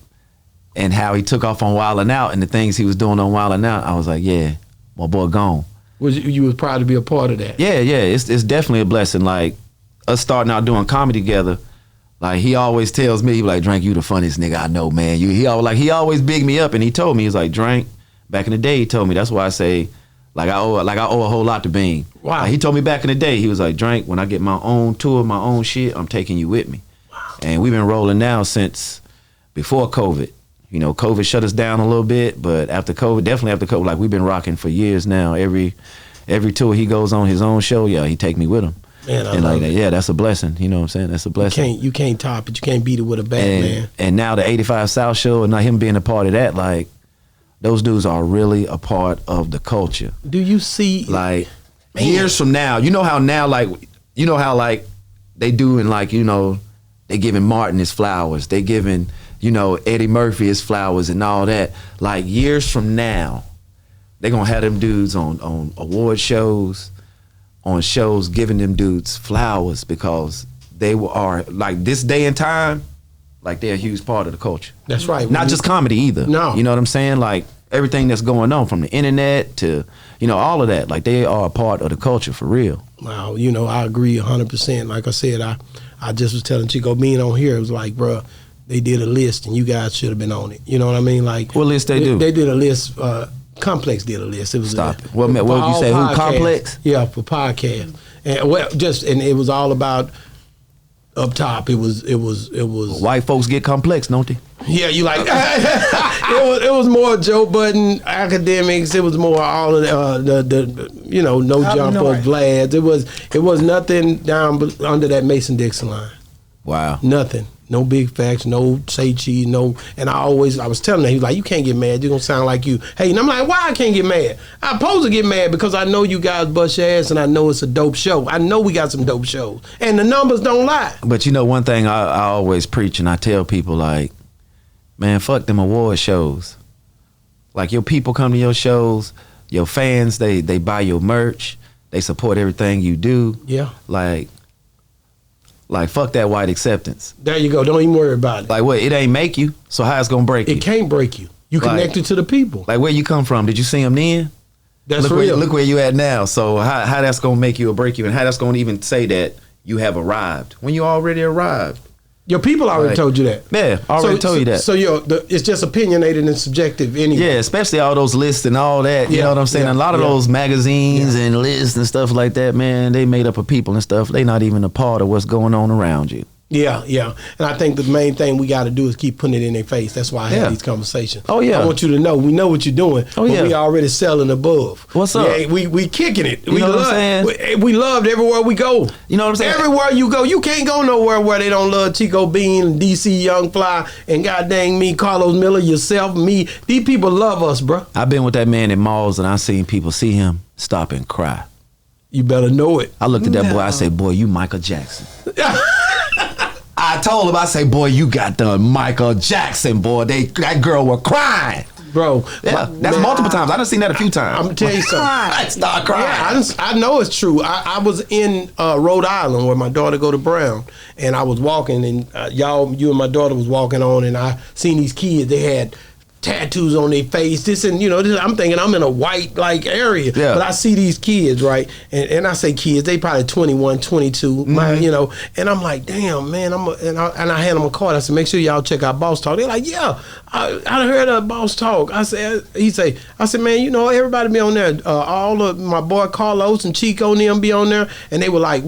and how he took off on Wildin' Out and the things he was doing on Wildin' Out, I was like, yeah, my boy gone. You was proud to be a part of that? Yeah. It's definitely a blessing. Like, us starting out doing comedy together, like, he always tells me, he like, Drank, you the funniest nigga I know, man. He always bigged me up, and he told me, he's like, Drank, back in the day, he told me, that's why I say, I owe a whole lot to Bean. Wow. Like, he told me back in the day, he was like, Drank, when I get my own tour, my own shit, I'm taking you with me. Wow. And we've been rolling now since before COVID. You know, COVID shut us down a little bit, but definitely after COVID, like we've been rocking for years now. Every tour he goes on his own show, yeah, he take me with him. Man, I and love like, it. yeah, that's a blessing. You know what I'm saying? That's a blessing. You can't top it. You can't beat it with a bat, man. And now the 85 South show and now him being a part of that, like, those dudes are really a part of the culture. Do you see, like, years from now, you know how now, like, they doing, like, you know, they giving Martin his flowers. They giving, you know, Eddie Murphy his flowers and all that. Like, years from now, they gonna have them dudes on award shows, on shows giving them dudes flowers because they are, like, this day and time, like, they're a huge part of the culture. That's right. Not just comedy either. No. You know what I'm saying? Like, everything that's going on from the internet to, you know, all of that. Like, they are a part of the culture for real. Wow, you know, I agree 100%. Like I said, I just was telling Chico, being on here, it was like, bro, they did a list and you guys should have been on it. You know what I mean? Like, what list they do? They did a list. Complex did a list. It was Stop it. What you say? Who, Complex? Yeah, for podcast. And it was all about up top. It was. White folks get complex, don't they? Yeah, you like. it was more Joe Budden academics. It was more all of the you know, no jumpers, Vlads. It was nothing down under that Mason-Dixon line. Wow. Nothing. No big facts, no say cheese, no. And I was telling him, he was like, you can't get mad. You're going to sound like you. Hey, and I'm like, why I can't get mad? I'm supposed to get mad because I know you guys bust your ass and I know it's a dope show. I know we got some dope shows. And the numbers don't lie. But you know, one thing I always preach and I tell people, like, man, fuck them award shows. Like, your people come to your shows, your fans, they buy your merch, they support everything you do. Yeah. Like, fuck that white acceptance. There you go. Don't even worry about it. Like, what? It ain't make you, so how it's gonna break you? It can't break you. You connected to the people. Like, where you come from? Did you see them then? That's real. real. Look where you at now. So how that's gonna make you or break you, and how that's gonna even say that you have arrived when you already arrived? Your people already told you that. Yeah, already told you that. So it's just opinionated and subjective anyway. Yeah, especially all those lists and all that. You know what I'm saying? Yeah, A lot of those magazines and lists and stuff like that, man, they made up of people and stuff. They not even a part of what's going on around you. Yeah. And I think the main thing we got to do is keep putting it in their face. That's why I have these conversations. Oh, yeah. I want you to know, we know what you're doing, but we already selling above. What's up? We kicking it. You know what I'm saying? We loved everywhere we go. You know what I'm saying? Everywhere you go. You can't go nowhere where they don't love Chico Bean, DC Young Fly, and goddamn me, Carlos Miller, yourself, me. These people love us, bro. I've been with that man in malls and I seen people see him stop and cry. You better know it. I looked at that boy, I said, boy, you Michael Jackson. I told him, I say, boy, you got the Michael Jackson, boy. That girl was crying. Bro. Yeah, that's multiple times. I done seen that a few times. I'm going to tell you something. I start crying. Yeah, I know it's true. I was in Rhode Island where my daughter go to Brown, and I was walking, and you and my daughter was walking on, and I seen these kids. They had tattoos on their face, I'm thinking I'm in a white area, but I see these kids, right, and I say kids, they probably 21, 22, and I'm like, damn, man, and I hand them a card. I said, make sure y'all check out Boss Talk. They're like, yeah, I heard of Boss Talk. I said, man, everybody be on there, all of my boy Carlos and Chico and them be on there, and they were like,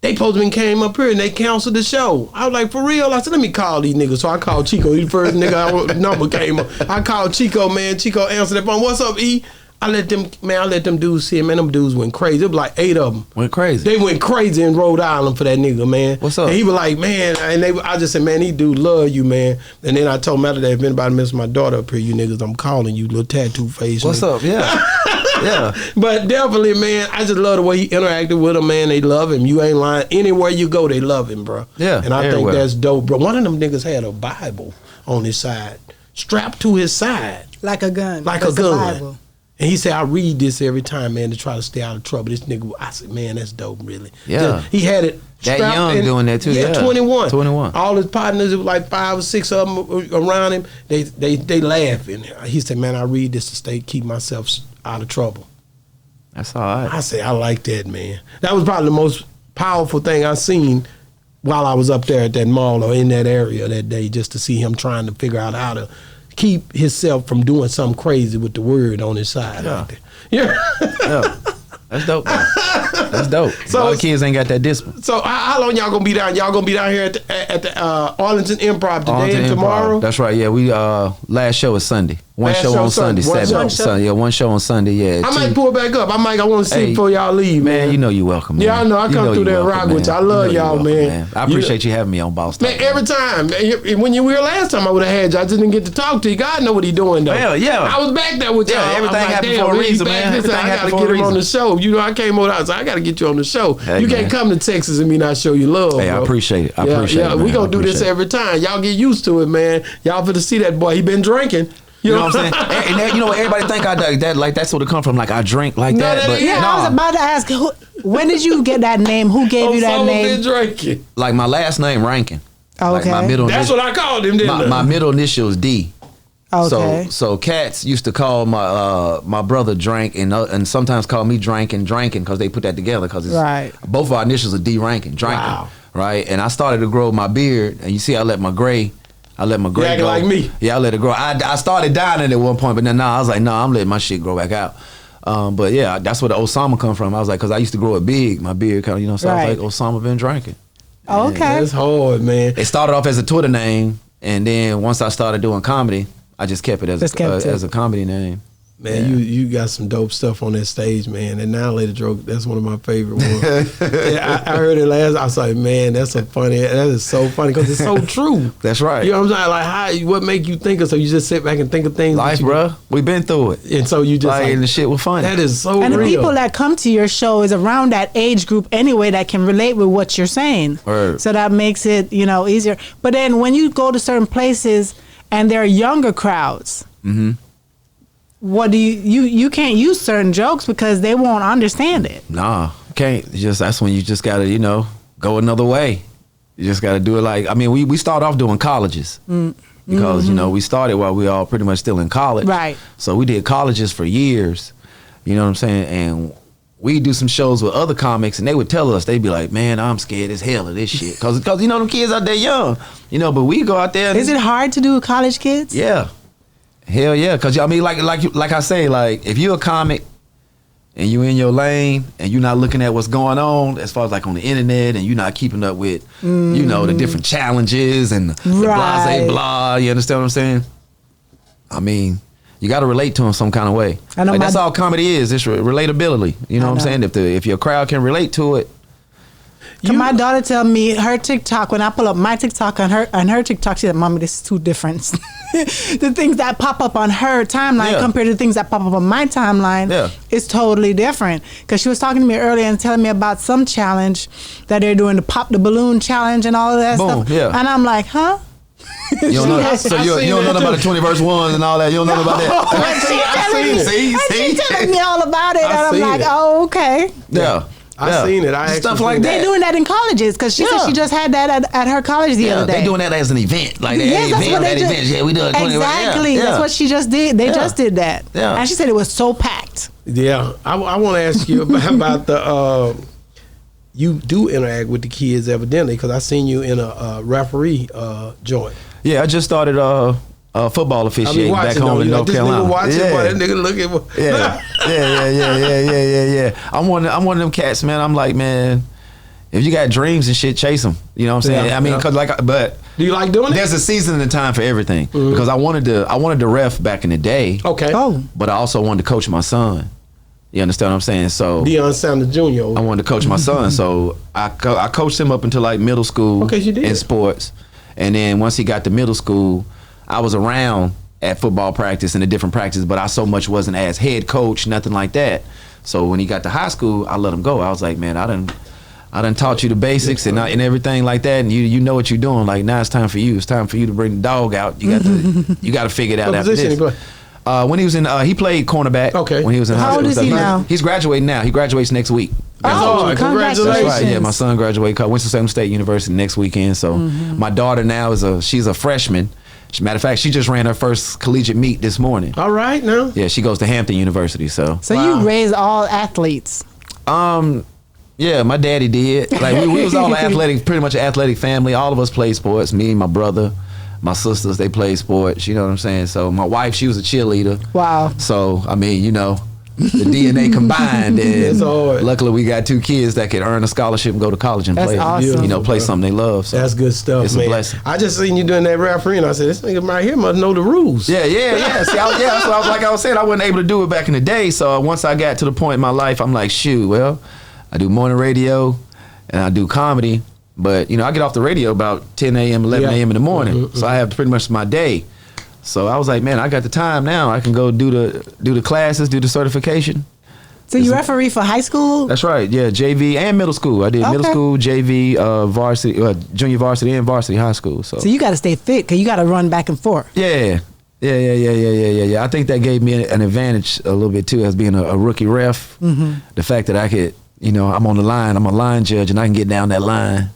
they supposed to came up here and they canceled the show. I was like, for real? I said, let me call these niggas. So I called Chico. He the first nigga number came up. I called Chico, man. Chico answered the phone. What's up, E? I let them dudes see it, man. Them dudes went crazy. It was like 8 of them. Went crazy. They went crazy in Rhode Island for that nigga, man. What's up? And he was like, man, I just said, man, these dudes love you, man. And then I told him after that, if anybody misses my daughter up here, you niggas, I'm calling you, little tattoo face. What's up? Yeah. Yeah. But definitely, man, I just love the way he interacted with them, man. They love him. You ain't lying. Anywhere you go, they love him, bro. Yeah. And I think that's dope, bro. One of them niggas had a Bible on his side, strapped to his side. Like a gun. Like a gun. And he said, I read this every time, man, to try to stay out of trouble. This nigga, I said, man, that's dope, really. Yeah. He had it that young doing that too. Yeah, 21. 21. All his partners, it was like 5 or 6 of them around him. They laughing. He said, man, I read this to keep myself out of trouble. That's all right. I say, I like that, man. That was probably the most powerful thing I seen while I was up there at that mall or in that area that day, just to see him trying to figure out how to keep himself from doing something crazy with the word on his side out there. Yeah. That's dope. That's dope. So- a lot of kids ain't got that discipline. So how long y'all gonna be down? Y'all gonna be down here at the Arlington Improv today Arlington and Improv. tomorrow? That's right. Yeah, we last show is Sunday. One Last show show on Sunday. Sunday. One show? Yeah, one show on Sunday. Yeah. I might pull back up. I want to see Hey, before y'all leave, Man, man. you know you welcome. Man. Yeah, I know. I You come through you there and welcome, rock with man. you. I love You know y'all, you welcome, man. I appreciate you having me on Boss Talk. Man, every time. Man, when you were here last time, I would have had you. I just didn't get to talk to you. God know what he doing, though. Well, yeah. I was back there with y'all. Yeah, everything I'm like, happened damn, for a really reason, back man. this time. Everything I got happened to for get a him on the reason. show. You know, I came over out, so I got to get you on the show. Hey, you man. can't come to Texas and me not show you love, Hey, I bro. appreciate it. I Yeah, appreciate yeah, it. we man. gonna I do this appreciate it. every time. Y'all get used to it, man. Y'all for to see that boy. He been drinking. You know what I'm saying? And that, you know, everybody think that like that's what it come from. Like I drink like No, that, that but ain't- Yeah, nah. I was about to ask, when did you get that name? Who gave you that Osama name? been drinking. Like my last name Rankin. Like my Okay. middle. That's what I called him, didn't my I? middle initial is D. Okay. So cats used to call my brother Drank and sometimes call me Drankin because they put that together because Right. both of our initials are D Rankin, Drankin, Wow. right? And I started to grow my beard, and you see I let my gray acting go. like me. Yeah, I let it grow. I started dying it at one point, but then I was like, no, I'm letting my shit grow back out. But yeah, that's where the Osama come from. I was like, because I used to grow it big, my beard kind of, you know, so I Right. was like, Osomabindrankin. Okay. That's hard, man. It started off as a Twitter name, and then once I started doing comedy, I just kept it as a comedy name. Man, you got some dope stuff on that stage, man. And now later joke, that's one of my favorite ones. Yeah, I heard it last. I was like, man, that is so funny because it's so true. That's right. You know what I'm saying? Like, what make you think of? So you just sit back and think of things. Life, that you, bro. We been through it. And so you just Like, and the shit was funny. that is so And the real. people that come to your show is around that age group anyway that can relate with what you're saying. Word. So that makes it, easier. But then when you go to certain places and there are younger crowds, what do you can't use certain jokes because they won't understand it. Nah, can't. That's when you just gotta, go another way. You just gotta do it like, I mean, we start off doing colleges. Because, we started while we all pretty much still in college. Right. So we did colleges for years. You know what I'm saying? And we do some shows with other comics, and they would tell us, they'd be like, man, I'm scared as hell of this shit. Because them kids out there young. But we go out there. And Is it hard to do with college kids? Yeah. Hell yeah. Because, I mean, like I say, like, if you're a comic and you in your lane and you're not looking at what's going on as far as like on the internet and you're not keeping up with, the different challenges and the Right. blase blah, you understand what I'm saying? I mean, you got to relate to them some kind of way. I know Like, that's my- all comedy is. It's relatability. You know I what I'm know. saying? If your crowd can relate to it. Can my daughter tell me her TikTok, when I pull up my TikTok on her TikTok, she said, Mommy, this is too different. The things that pop up on her timeline Yeah. compared to the things that pop up on my timeline Yeah. is totally different. Because she was talking to me earlier and telling me about some challenge that they're doing, the pop the balloon challenge and all of that Boom, stuff. yeah. And I'm like, huh? You don't know, I so you seen don't know that about too. the 20 verse 1 and all that. You don't know about that. But she telling me, See? and she telling me all about it. I And I'm seen like, it. oh, okay. Yeah. I Yeah. seen it. I Stuff actually like seen that. They're doing that in colleges because she said Yeah. she just had that at her college the Yeah, other day. they doing that as an event. Like that Yes, that's event, what that they do. event. Yeah, we do it. 20 Exactly. Yeah. That's what she just did. They Yeah. just did that. Yeah. And she said it was so packed. Yeah, I want to ask you about the. You do interact with the kids evidently because I seen you in a referee joint. Yeah, I just started football I be officiating back watching home in North this Carolina. nigga watching, yeah. boy, that nigga looking. Yeah. I'm one of them cats, man. I'm like, man, if you got dreams and shit, chase them. You know what I'm saying? Yeah, I mean, yeah. cause but Do you like doing it? there's a season and a time for everything. Because I wanted to ref back in the day. Okay. Oh. But I also wanted to coach my son. You understand what I'm saying? So Deion Sanders Jr. I wanted to coach my son, so I coached him up until like middle school. Okay, you did. In sports, and then once he got to middle school, I was around at football practice and the different practices, but I so much wasn't as head coach, nothing like that. So when he got to high school, I let him go. I was like, man, I done taught you the basics and everything like that, and you know what you're doing. Like now it's time for you. It's time for you to bring the dog out. You got to figure it out What after position this. he play? When he was in, he played cornerback. Okay. When he was in How high old school. is he So now? He's graduating now. He graduates next week. That's Oh, hard. congratulations. That's right. Yeah, my son graduated Winston-Salem State University next weekend. So my daughter now she's a freshman. Matter of fact, she just ran her first collegiate meet this morning. All right now. Yeah, she goes to Hampton University. So So Wow. you raised all athletes. yeah, my daddy did. Like we was all athletic, pretty much an athletic family. All of us played sports. Me, my brother, my sisters, they played sports. You know what I'm saying? So my wife, she was a cheerleader. Wow. So I mean, the DNA combined. And That's hard. luckily we got 2 kids that could earn a scholarship and go to college and That's play. awesome. You know, play something they love. So That's good stuff, it's man. a blessing. I just seen you doing that referee, and I said, this nigga right here must know the rules. Yeah. See, that's what like I was saying, I wasn't able to do it back in the day. So once I got to the point in my life, I'm like, shoot, well, I do morning radio and I do comedy. But, you know, I get off the radio about 10 a.m., 11 a.m. in the morning. So I have pretty much my day. So I was like, man, I got the time now. I can go do the classes, do the certification. So you referee for high school? That's right. Yeah, JV and middle school. I did middle school, JV, varsity, junior varsity, and varsity high school. So you got to stay fit because you got to run back and forth. Yeah. I think that gave me an advantage a little bit too, as being a rookie ref. The fact that I could, you know, I'm on the line. I'm a line judge, and I can get down that line.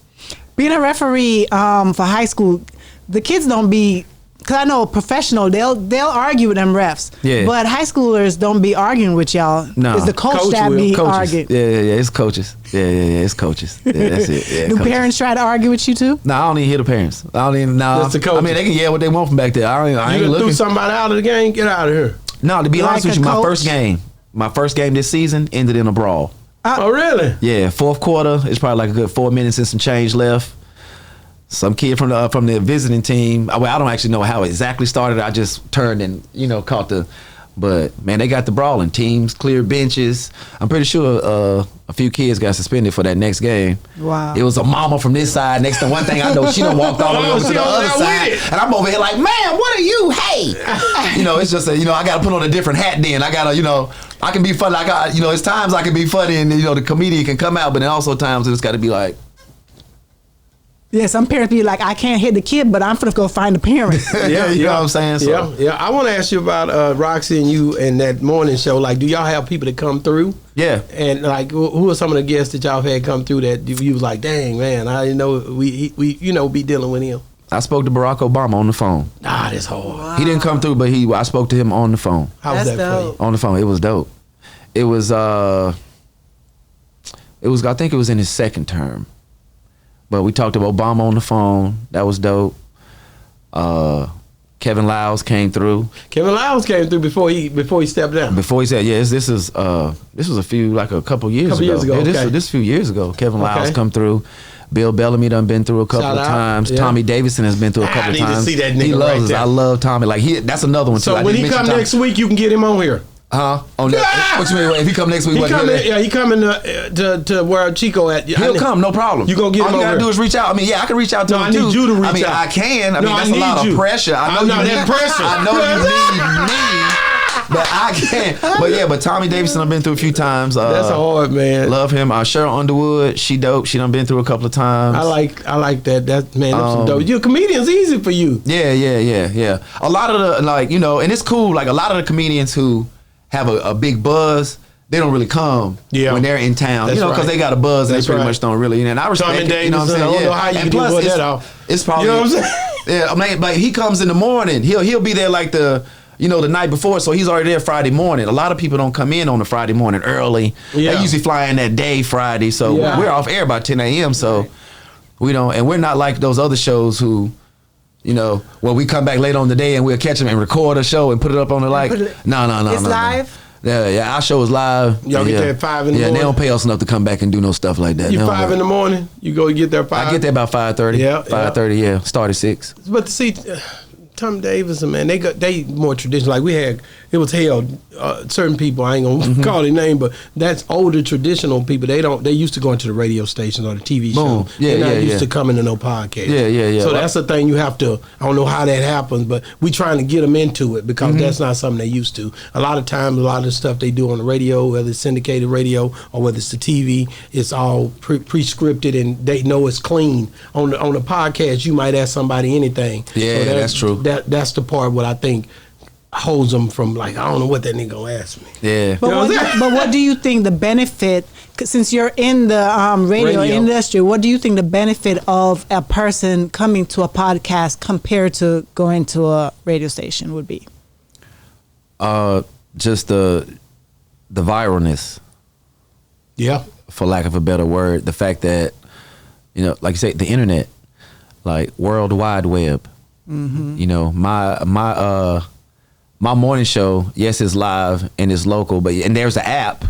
Being a referee for high school, the kids don't be. Cause I know professional, they'll argue with them refs. Yeah. But high schoolers don't be arguing with y'all. No. It's the coach that be arguing. Yeah. It's coaches. Yeah. It's coaches. Yeah, that's it. Yeah, Do coaches. parents try to argue with you too? No, I don't even hear the parents. I don't even. No. That's the coaches. I mean, they can yell what they want from back there. I ain't You looking. threw somebody out of the game. Get out of here. No, to be Like honest with a you, coach? my first game this season ended in a brawl. Oh, really? Yeah, fourth quarter. It's probably like a good 4 minutes and some change left. Some kid from the visiting team. Well, I don't actually know how it exactly started. I just turned and, you know, caught the. But man, they got the brawling. Teams cleared benches. I'm pretty sure a few kids got suspended for that next game. Wow. It was a mama from this side. Next to one thing I know, she done walked all the way over to the other side, and I'm over here like, man, what are you? Hey, you know, it's just I got to put on a different hat. Then I got to, you know, I can be funny. I got, you know, it's times I can be funny, and you know, the comedian can come out, but then also times it's got to be like. Yeah, some parents be like, I can't hit the kid, but I'm finna go find the parent. Yeah, you know what I'm saying? So. Yeah. I want to ask you about Roxy and you and that morning show. Like, do y'all have people that come through? Yeah. And like, who are some of the guests that y'all had come through that you was like, dang man, I didn't know we you know be dealing with him. I spoke to Barack Obama on the phone. Ah, that's hard. Wow. He didn't come through, but I spoke to him on the phone. How was that for you? On the phone, it was dope. It was I think it was in his second term. But we talked to Obama on the phone. That was dope. Kevin Lyles came through. Kevin Lyles came through before he stepped down. Before he said, "Yes, this was a couple years ago. Yeah, this a few years ago. Kevin Lyles come through. Bill Bellamy done been through a couple of times. Yeah. Tommy Davidson has been through a couple of times. To see that nigga he loves us. there. I love Tommy. Like that's another one too. So when he come next week, you can get him on here. Huh? On that, what you mean? If he come next week, he coming to where Chico at. He'll come, no problem. You gonna get him all you over gotta do is reach out. I mean, yeah, I can reach out to him too. I need you to reach out. I mean, I can. I mean, No, that's I a lot need of you. pressure. I know I'm you not need pressure. I know you need me, but I can't. But yeah, but Tommy Davidson I've been through a few times. That's hard, man. Love him. Cheryl Underwood, she dope. She done been through a couple of times. I like that. That man, that's some dope. You a comedian's easy for you. Yeah. A lot of the and it's cool. Like a lot of the comedians who have a big buzz, they don't really come when they're in town. That's because they got a buzz and they pretty much don't really. And I respect it. You know what I'm saying? I don't know how you can pull that off. It's probably, you know what I'm saying? Yeah, I mean, but he comes in the morning. He'll be there like the night before, so he's already there Friday morning. A lot of people don't come in on a Friday morning early. Yeah. They usually fly in that day Friday, so we're off air by 10 a.m. So we don't, and we're not like those other shows who. Where we come back late on the day and we'll catch them and record a show and put it up on the No. It's live? Yeah, our show is live. Y'all get there at 5 in the morning? Yeah, they don't pay us enough to come back and do no stuff like that. You 5 in the morning? You go get there 5? I get there about 5:30. Yeah. 5:30, yeah. Start at 6. But see, Tom Davidson, man, they more traditional. Like we had, it was held. Certain people, I ain't gonna call their name, but that's older traditional people. They used to going to the radio stations or the TV show. They're not used to coming to no podcast. Yeah. So that's the thing you have to. I don't know how that happens, but we trying to get them into it because that's not something they used to. A lot of times, a lot of the stuff they do on the radio, whether it's syndicated radio or whether it's the TV, it's all pre-scripted and they know it's clean. On the podcast, you might ask somebody anything. Yeah, so that's true. That's the part what I think holds them from like, I don't know what that nigga gonna ask me. Yeah. But what do you think the benefit, since you're in the radio industry, what do you think the benefit of a person coming to a podcast compared to going to a radio station would be? Just the viralness. Yeah. For lack of a better word. The fact that, like you say, the internet, like World Wide Web. My my morning show, yes, it's live and it's local, and there's an app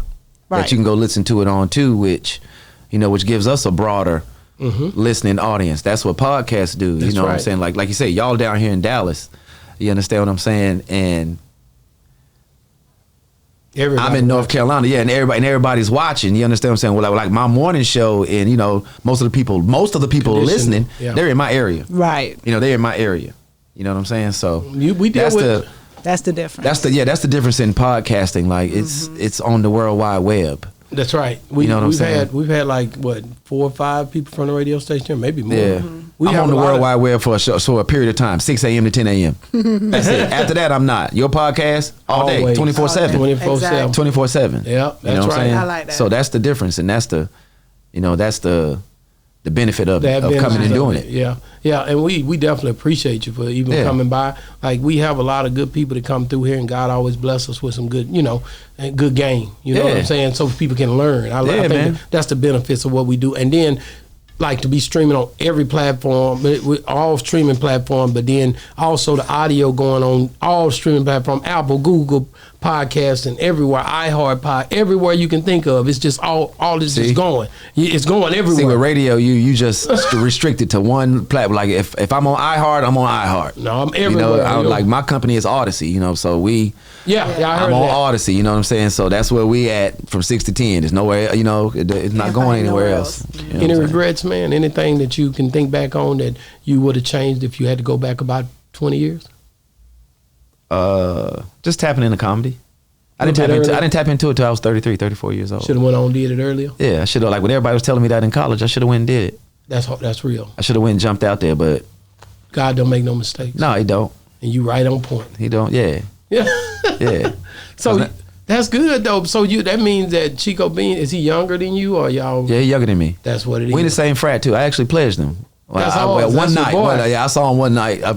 that you can go listen to it on too, which gives us a broader listening audience. That's what podcasts do. That's what I'm saying? Like you say, y'all down here in Dallas, you understand what I'm saying? And I'm in North Carolina, and everybody's watching. You understand what I'm saying? Well, like my morning show, and most of the people listening, they're in my area. Right. They're in my area. You know what I'm saying? So that's the difference. That's the difference in podcasting. Like it's on the World Wide Web. That's right. We've had like 4 or 5 people from the radio station, maybe more. Yeah. I'm on the World Wide Web for a period of time, 6 a.m. to 10 a.m. That's it. After that, I'm not. Your podcast all day, 24/7. 24/7. 24/7. Yeah, that's right. I like that. So that's the difference, and that's the benefit of coming and doing it. Yeah, and we definitely appreciate you for even coming by. Like, we have a lot of good people that come through here, and God always bless us with some good, and good game. You know what I'm saying? So people can learn. I think that's the benefits of what we do. And then, like, to be streaming on every platform, all streaming platform, but then also the audio going on all streaming platform, Apple, Google Podcasts, and everywhere, iHeart everywhere you can think of. It's just all this is going. It's going everywhere. See, with radio, you just restricted to one platform. Like if I'm on iHeart, I'm on iHeart. No, I'm everywhere. Like my company is Odyssey. So we. I heard I'm on Odyssey. You know what I'm saying? So that's where we at from 6 to 10. There's nowhere. It's not going anywhere else. Any regrets, man? Anything that you can think back on that you would have changed if you had to go back about 20 years? Just tapping into comedy. I didn't tap into it till I was 33, 34 years old. Should have went on and did it earlier. Yeah, I should have. Like when everybody was telling me that in college, I should have went and did it. That's real. I should have went and jumped out there, but God don't make no mistakes. No, he don't. And you right on point. He don't. Yeah. Yeah. So that's good though. So that means that Chico Bean, is he younger than you, or y'all? Yeah, he's younger than me. That's what it is. We in the same frat too. I actually pledged him. One night. I saw him one night. I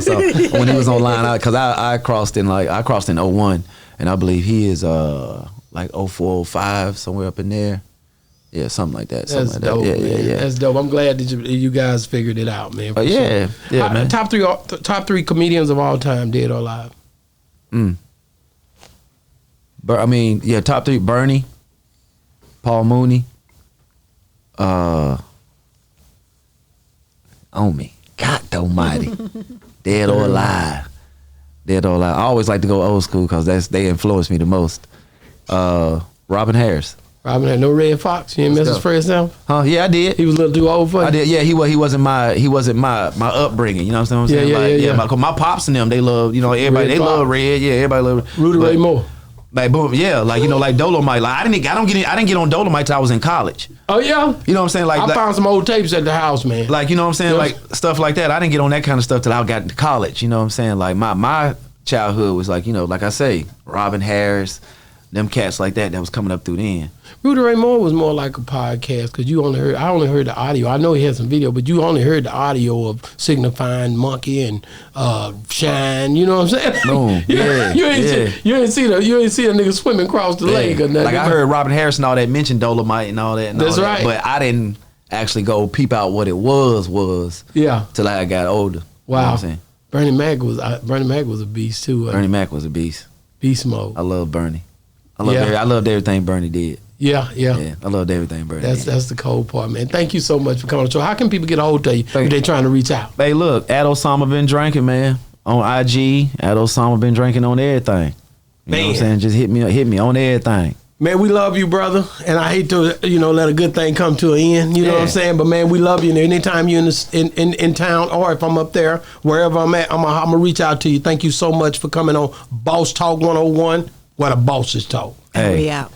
saw when he was online because I crossed in 01, and I believe he is like 04, 05, somewhere up in there. Yeah, something like that. That's dope. That. Yeah. That's dope. I'm glad that you guys figured it out, man. Yeah, man. Top three comedians of all time, dead or alive. But I mean, top 3: Bernie, Paul Mooney, on me. God almighty. Dead or alive. I always like to go old school because they influenced me the most. Robin Harris. Robin had no Red Fox. You didn't mess his first time? Huh? Yeah, I did. He was a little too old for you? I did. Yeah, he wasn't my upbringing. You know what I'm saying? Yeah. My pops and them, they love, everybody. They love Red. Yeah, everybody love Rudy Ray Moore. Like boom, yeah, like like Dolomite. Like I didn't get on Dolomite till I was in college. Oh yeah, you know what I'm saying? Like I found some old tapes at the house, man. Like you know what I'm saying? Like stuff like that. I didn't get on that kind of stuff till I got to college. You know what I'm saying? Like my childhood was like like I say, Robin Harris, them cats like that was coming up through then. Rudy Ray Moore was more like a podcast because I only heard the audio. I know he had some video, but you only heard the audio of Signifying Monkey and Shine. You know what I'm saying? Boom. Yeah. You ain't see a nigga swimming across the lake or nothing. Like I heard Robin Harris and all that mention Dolomite and all that. And That's all right. That, but I didn't actually go peep out what it was. Yeah. Till I got older. Wow. You know what I'm saying? Bernie Mac was a beast too. Bernie Mac was a beast. Beast mode. I love Bernie. I loved everything Bernie did. Yeah. I loved everything Bernie did. That's the cold part, man. Thank you so much for coming on the show. How can people get a hold of you if they're trying to reach out? Hey, look, at Osomabindrankin, man. On IG, at Osomabindrankin on everything. You know what I'm saying? Just hit me on everything. Man, we love you, brother. And I hate to, let a good thing come to an end. You know what I'm saying? But man, we love you. And anytime you're in town, or if I'm up there, wherever I'm at, I'm gonna reach out to you. Thank you so much for coming on Boss Talk 101. What a boss's talk. Hey. We out.